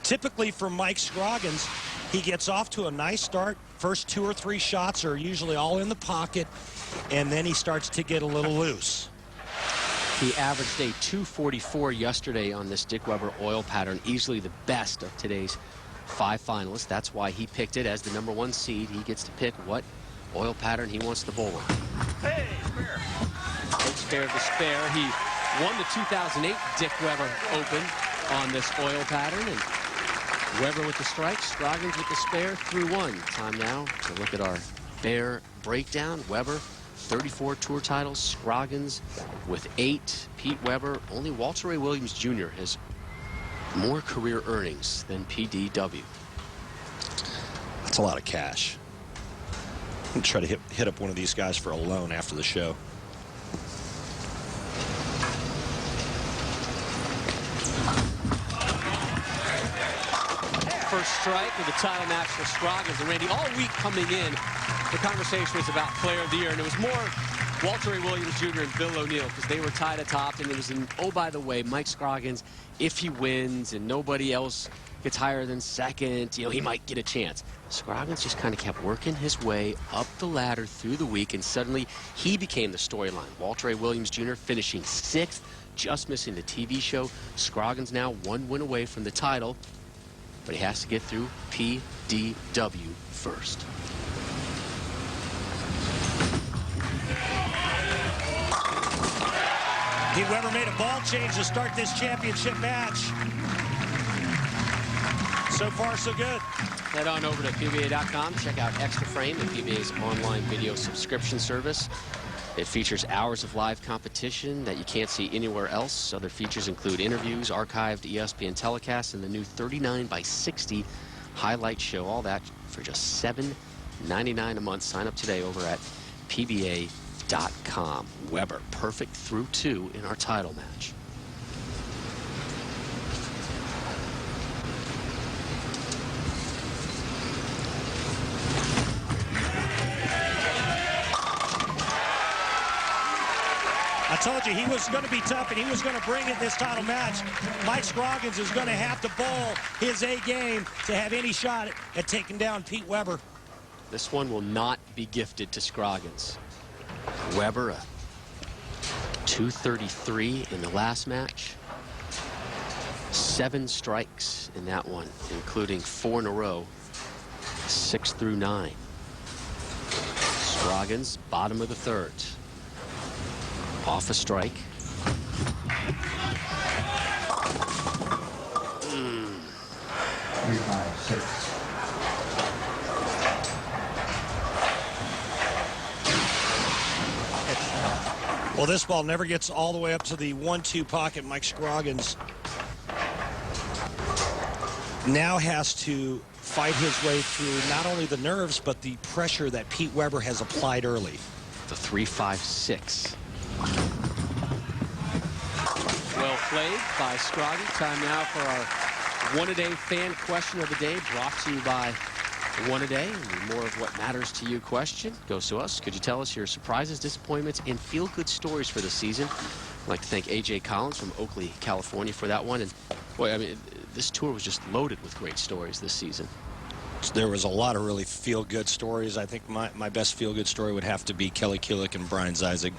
typically for Mike Scroggins, he gets off to a nice start. First 2 or 3 shots are usually all in the pocket, and then he starts to get a little loose. He averaged a 244 yesterday on this Dick Weber oil pattern, easily the best of today's 5 finalists. That's why he picked it as the number 1 seed. He gets to pick what oil pattern he wants to bowl on. Hey, spare. Spare the spare. He won the 2008 Dick Weber Open on this oil pattern, and Weber with the strike, Scroggins with the spare through 1. Time now to look at our bear breakdown. Weber, 34 tour titles. Scroggins with 8. Pete Weber, only Walter Ray Williams Jr. has more career earnings than PDW. That's a lot of cash. I'm going to try to hit up one of these guys for a loan after the show. First strike of the title match for Scroggins. And Randy, all week coming in, the conversation was about Player of the Year, and it was more Walter Ray Williams Jr. and Bill O'Neill because they were tied atop, and it was an, oh, by the way, Mike Scroggins, if he wins and nobody else gets higher than second, you know, he might get a chance. Scroggins just kind of kept working his way up the ladder through the week, and suddenly he became the storyline. Walter Ray Williams Jr. finishing 6th, just missing the TV show. Scroggins now 1 win away from the title, but he has to get through PDW first. Pete Weber made a ball change to start this championship match. So far, so good. Head on over to PBA.com. Check out Extra Frame, the PBA's online video subscription service. It features hours of live competition that you can't see anywhere else. Other features include interviews, archived ESPN telecasts, and the new 39x60 highlight show. All that for just $7.99 a month. Sign up today over at PBA.com. Weber, perfect through 2 in our title match. I told you he was going to be tough and he was going to bring it this title match. Mike Scroggins is going to have to bowl his A game to have any shot at taking down Pete Weber. This one will not be gifted to Scroggins. Weber, a 233 in the last match. 7 strikes in that one, including 4 in a row, 6 through 9. Scroggins, bottom of the 3rd. Off a strike. 3-5-6. Well, this ball never gets all the way up to the 1-2 pocket. Mike Scroggins now has to fight his way through not only the nerves, but the pressure that Pete Weber has applied early. The 3-5-6. Well played by Scroggins. Time now for our one-a-day fan question of the day, brought to you by One-A-Day. More of what matters to you question goes to us. Could you tell us your surprises, disappointments, and feel-good stories for the season? I'd like to thank A.J. Collins from Oakley, California for that one. And boy, I mean, this tour was just loaded with great stories this season. There was a lot of really feel-good stories. I think my best feel-good story would have to be Kelly Kulick and Brian Zizig.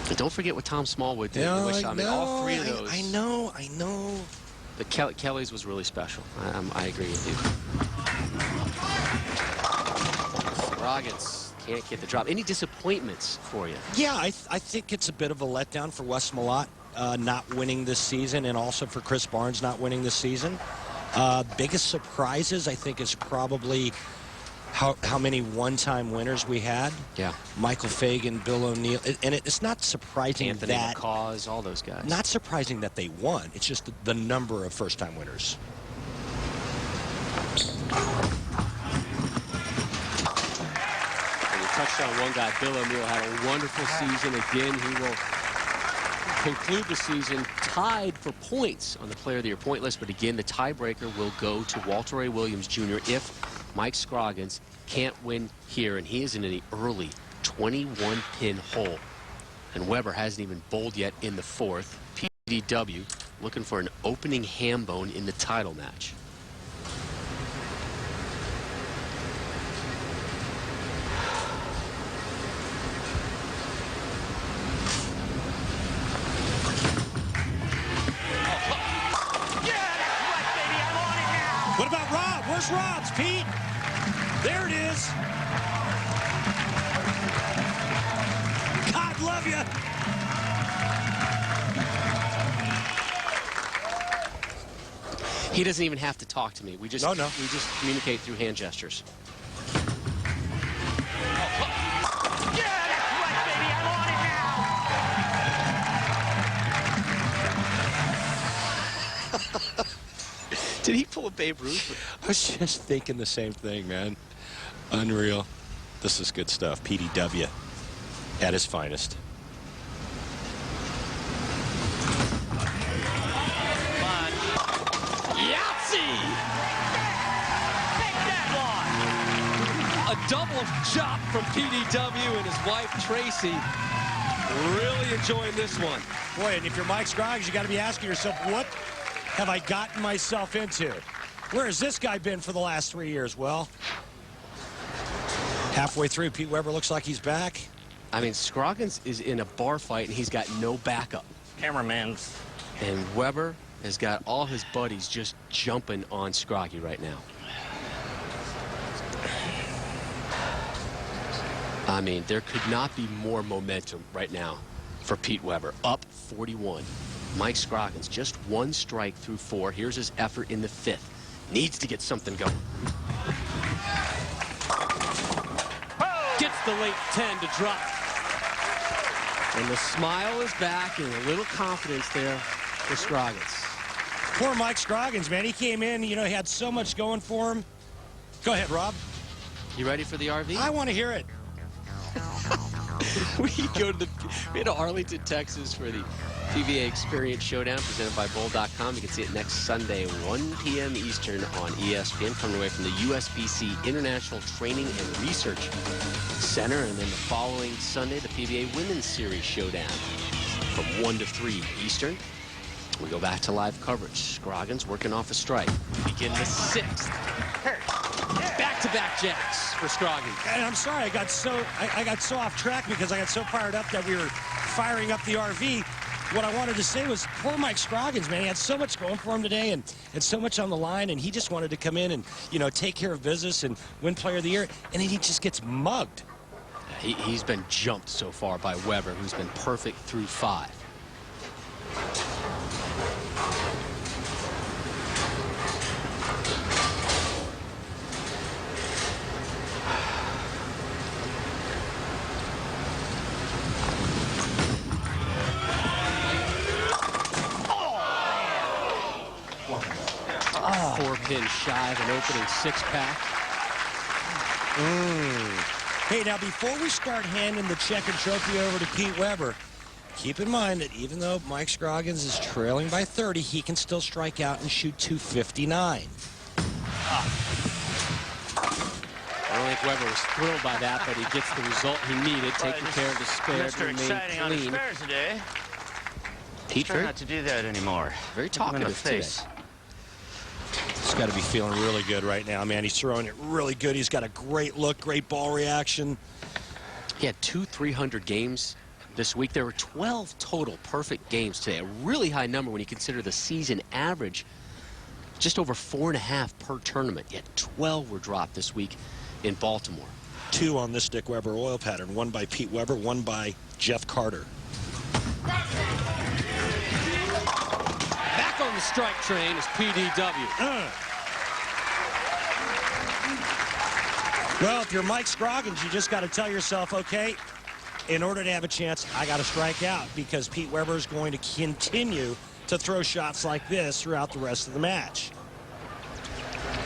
And don't forget what Tom Smallwood did. Yeah, I mean, all three of those. I know. The Kelly's was really special. I agree with you. Scroggins can't get the drop. Any disappointments for you? Yeah, I think it's a bit of a letdown for Wes Malott not winning this season, and also for Chris Barnes not winning this season. Biggest surprises, I think, is probably how many one-time winners we had. Yeah. Michael Fagan, Bill O'Neill. And it's not surprising Anthony that... McCaws, all those guys. Not surprising that they won. It's just the number of first-time winners. And you touched on one guy. Bill O'Neill had a wonderful season. Again, he will conclude the season tied for points on the Player of the Year point list. But again, the tiebreaker will go to Walter A. Williams Jr. if Mike Scroggins can't win here, and he is in the early 21-pin hole. And Weber hasn't even bowled yet in the fourth. PDW looking for an opening ham bone in the title match. What about Rob? Where's Rob's, Pete? There it is. God love you. He doesn't even have to talk to me. We just No. we just communicate through hand gestures. Did he pull a Babe Ruth? I was just thinking the same thing, man. Unreal. This is good stuff. PDW at his finest. Yahtzee! A double chop from PDW and his wife, Tracy. Really enjoying this one. Boy, and if you're Mike Scroggins, you got to be asking yourself, what have I gotten myself into? Where has this guy been for the last 3 years? Well, halfway through, Pete Weber looks like he's back. I mean, Scroggins is in a bar fight, and he's got no backup. Cameraman's. And Weber has got all his buddies just jumping on Scroggy right now. I mean, there could not be more momentum right now for Pete Weber. Up 41. Mike Scroggins, just one strike through 4. Here's his effort in the 5th. Needs to get something going. Gets the late 10 to drop. And the smile is back and a little confidence there for Scroggins. Poor Mike Scroggins, man. He came in, you know, he had so much going for him. Go ahead, Rob. You ready for the RV? I want to hear it. We go to Arlington, Texas for the PBA Experience Showdown presented by Bowl.com. You can see it next Sunday, 1 p.m. Eastern on ESPN, coming away from the USBC International Training and Research Center. And then the following Sunday, the PBA Women's Series Showdown from 1 to 3 Eastern. We go back to live coverage. Scroggins working off a strike. Begin the 6th. Back-to-back jacks for Scroggins. And I'm sorry, I got so off track because I got so fired up that we were firing up the RV. What I wanted to say was, poor Mike Scroggins, man. He had so much going for him today and so much on the line, and he just wanted to come in and, you know, take care of business and win Player of the Year, and then he just gets mugged. He's been jumped so far by Weber, who's been perfect through 5. Oh. 4-pin shy of an opening 6-pack. Hey, now before we start handing the check and trophy over to Pete Weber, keep in mind that even though Mike Scroggins is trailing by 30, he can still strike out and shoot 259. I don't think Weber was thrilled by that, but he gets the result he needed, taking care of the spare to remain clean. Pete, try not to do that anymore. Very talkative face. today. He's got to be feeling really good right now, man. He's throwing it really good. He's got a great look, great ball reaction. He had 2 300 games this week. There were 12 total perfect games today. A really high number when you consider the season average. Just over 4.5 per tournament. Yet 12 were dropped this week in Baltimore. 2 on this Dick Weber oil pattern. 1 by Pete Weber, 1 by Jeff Carter. Back on the strike train is PDW. Well, if you're Mike Scroggins, you just got to tell yourself, okay, in order to have a chance, I got to strike out, because Pete Weber is going to continue to throw shots like this throughout the rest of the match.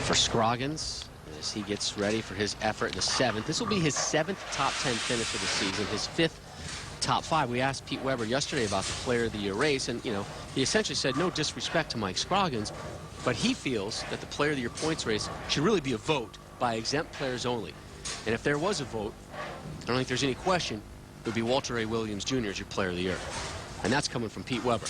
For Scroggins, as he gets ready for his effort in the 7th. This will be his 7th top 10 finish of the season, his 5th top 5. We asked Pete Weber yesterday about the Player of the Year race, and, you know, he essentially said no disrespect to Mike Scroggins, but he feels that the Player of the Year points race should really be a vote by exempt players only. And if there was a vote, I don't think there's any question, it would be Walter A. Williams Jr. as your Player of the Year. And that's coming from Pete Weber.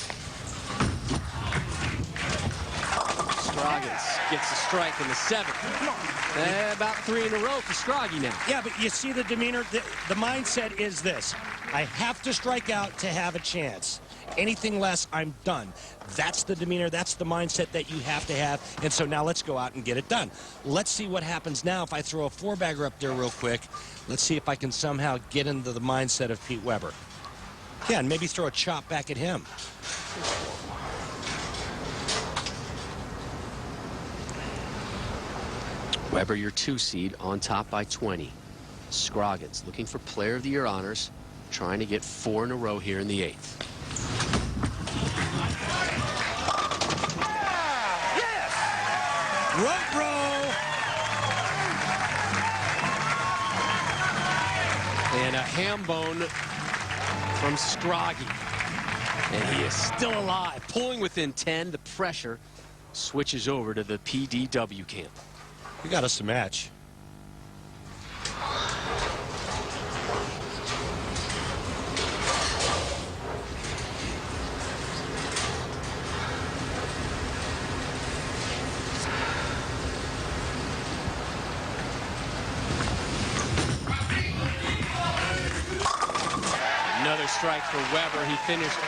Scroggins gets a strike in the 7th. About 3 in a row for Scroggy now. Yeah, but you see the demeanor, the mindset is this. I have to strike out to have a chance. Anything less, I'm done. That's the demeanor, that's the mindset that you have to have. And so now let's go out and get it done. Let's see what happens now if I throw a 4-bagger up there real quick. Let's see if I can somehow get into the mindset of Pete Weber. Yeah, and maybe throw a chop back at him. Weber, your 2 seed, on top by 20. Scroggins looking for Player of the Year honors, trying to get 4 in a row here in the 8th. Row. And a ham bone from Scroggy. And he is still alive, pulling within 10. The pressure switches over to the PDW camp. We got us a match. Another strike for Weber. He finished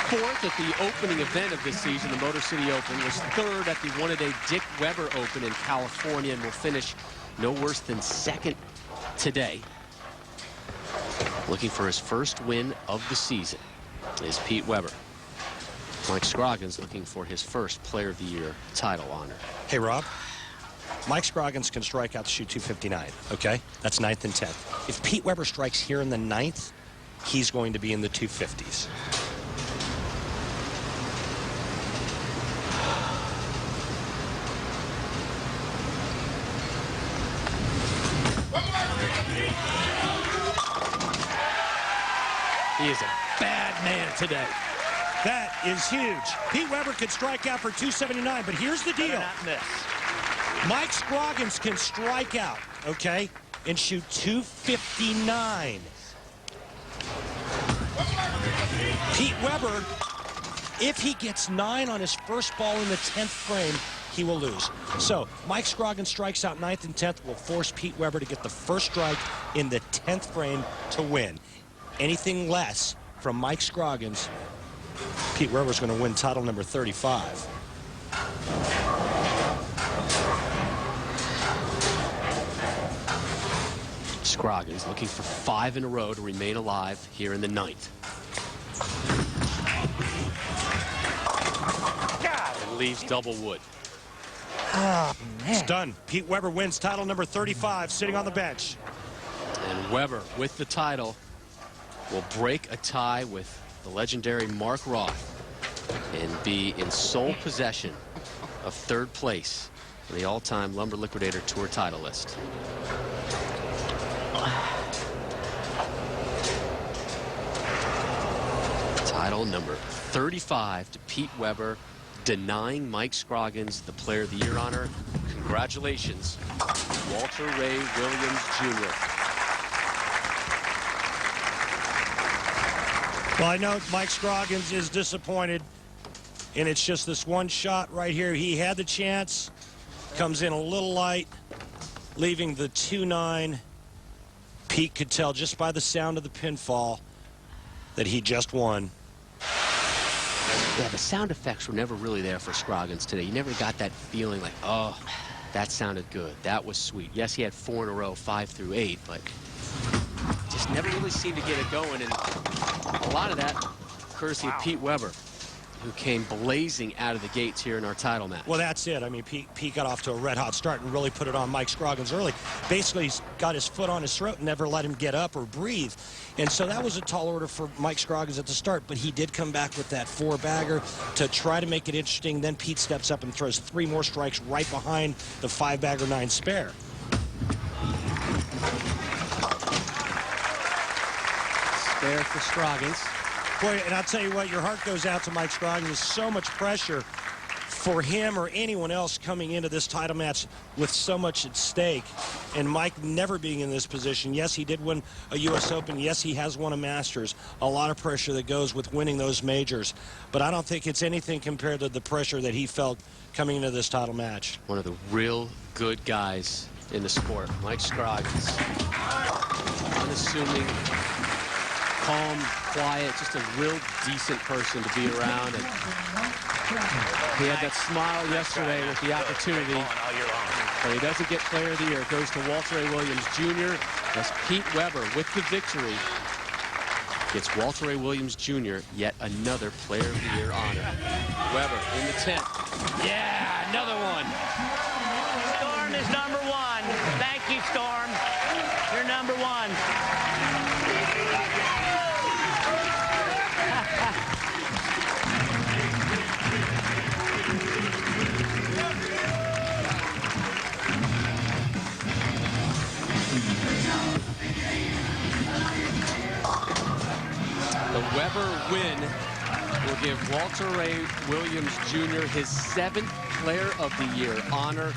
4th at the opening event of this season, the Motor City Open, was 3rd at the one-a-day Dick Weber Open in California, and will finish no worse than 2nd today. Looking for his first win of the season is Pete Weber. Mike Scroggins looking for his first Player of the Year title honor. Hey, Rob. Mike Scroggins can strike out to shoot 259, okay? That's 9th and 10th. If Pete Weber strikes here in the 9th, he's going to be in the 250s. He is a bad man today. That is huge. Pete Weber could strike out for 279, but here's the deal. Mike Scroggins can strike out, okay, and shoot 259. Pete Weber, if he gets 9 on his first ball in the 10th frame, he will lose. So Mike Scroggins strikes out 9th and 10th, will force Pete Weber to get the first strike in the 10th frame to win. Anything less from Mike Scroggins, Pete Weber's going to win title number 35. Scroggins looking for 5 in a row to remain alive here in the 9th. And leaves double wood. Oh, man. It's done. Pete Weber wins title number 35, sitting on the bench. And Weber, with the title, will break a tie with the legendary Mark Roth and be in sole possession of 3rd place on the all-time Lumber Liquidator Tour title list. Title number 35 to Pete Weber, denying Mike Scroggins the Player of the Year honor. Congratulations, Walter Ray Williams Jr. Well, I know Mike Scroggins is disappointed, and it's just this one shot right here. He had the chance, comes in a little light, leaving the 2-9. Pete could tell just by the sound of the pinfall that he just won. Yeah, the sound effects were never really there for Scroggins today. You never got that feeling like, oh, that sounded good. That was sweet. Yes, he had 4 in a row, 5 through 8, but just never really seemed to get it going. And a lot of that courtesy of Pete Weber, who came blazing out of the gates here in our title match. Well, that's it. I mean, Pete got off to a red-hot start and really put it on Mike Scroggins early. Basically, he's got his foot on his throat and never let him get up or breathe. And so that was a tall order for Mike Scroggins at the start, but he did come back with that 4-bagger to try to make it interesting. Then Pete steps up and throws 3 more strikes right behind the 5-bagger 9 spare. Spare for Scroggins. Boy, and I'll tell you what, your heart goes out to Mike Scroggins. There's so much pressure for him or anyone else coming into this title match with so much at stake. And Mike never being in this position. Yes, he did win a U.S. Open. Yes, he has won a Masters. A lot of pressure that goes with winning those majors. But I don't think it's anything compared to the pressure that he felt coming into this title match. One of the real good guys in the sport, Mike Scroggins. Unassuming, calm, quiet, just a real decent person to be around. And he had that smile yesterday with the opportunity, but he doesn't get Player of the Year. It goes to Walter A. Williams Jr. as Pete Weber, with the victory, gets Walter A. Williams Jr. yet another Player of the Year honor. Weber in the 10th. Yeah, another one. Storm is number 1. Thank you, Storm. You're number 1. The Weber win will give Walter Ray Williams Jr. his 7th Player of the Year honor.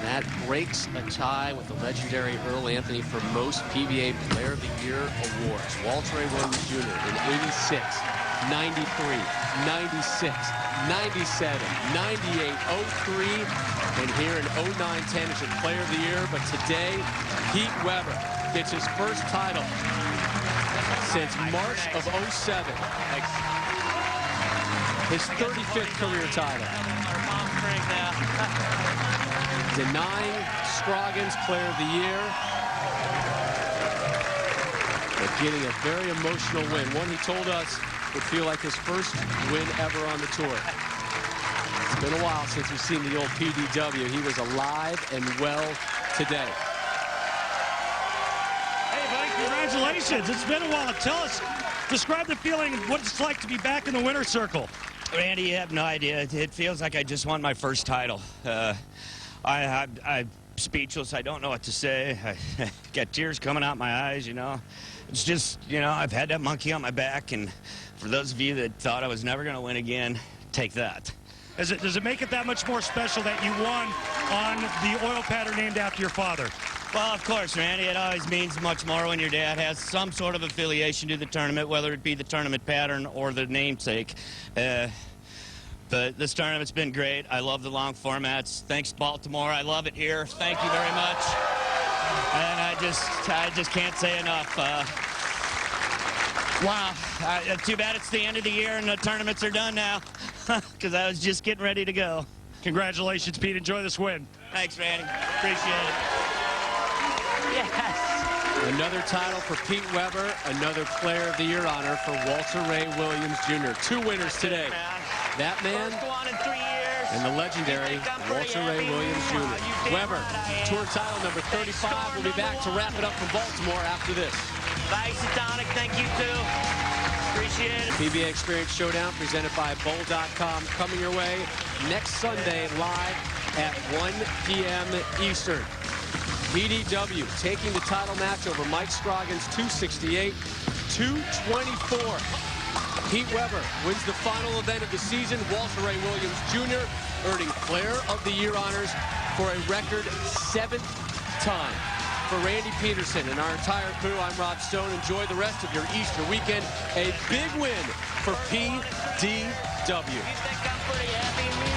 That breaks a tie with the legendary Earl Anthony for most PBA Player of the Year awards. Walter Ray Williams Jr. in 86, 93, 96, 97, 98, 03, and here in 09-10 is your Player of the Year. But today, Pete Weber gets his first title since March of 07. His 35th career title. Denying Scroggins Player of the Year. But getting a very emotional win. One he told us would feel like his first win ever on the tour. It's been a while since we've seen the old PDW. He was alive and well today. Congratulations. It's been a while. Tell us, describe the feeling, what it's like to be back in the winner's circle. Randy, you have no idea. It feels like I just won my first title. I'm speechless. I don't know what to say. I got tears coming out my eyes, you know. It's just, you know, I've had that monkey on my back, and for those of you that thought I was never going to win again, take that. Does it make it that much more special that you won on the oil pattern named after your father? Well, of course, Randy, it always means much more when your dad has some sort of affiliation to the tournament, whether it be the tournament pattern or the namesake. But this tournament's been great. I love the long formats. Thanks, Baltimore. I love it here. Thank you very much. And I just can't say enough. Wow. Too bad it's the end of the year and the tournaments are done now, because I was just getting ready to go. Congratulations, Pete. Enjoy this win. Thanks, Randy. Appreciate it. Yes. Another title for Pete Weber, another Player of the Year honor for Walter Ray Williams Jr. 2 winners today. That man and the legendary Walter Ray Williams Jr. Weber, tour title number 35. We'll be back to wrap it up from Baltimore after this. Bye, Satonic. Thank you, too. Appreciate it. PBA Experience Showdown presented by Bowl.com coming your way next Sunday live at 1 p.m. Eastern. PDW taking the title match over Mike Scroggins 268, 224. Pete Weber wins the final event of the season. Walter Ray Williams Jr. earning Player of the Year honors for a record 7th time. For Randy Peterson and our entire crew, I'm Rob Stone. Enjoy the rest of your Easter weekend. A big win for PDW. You think I'm pretty happy in here?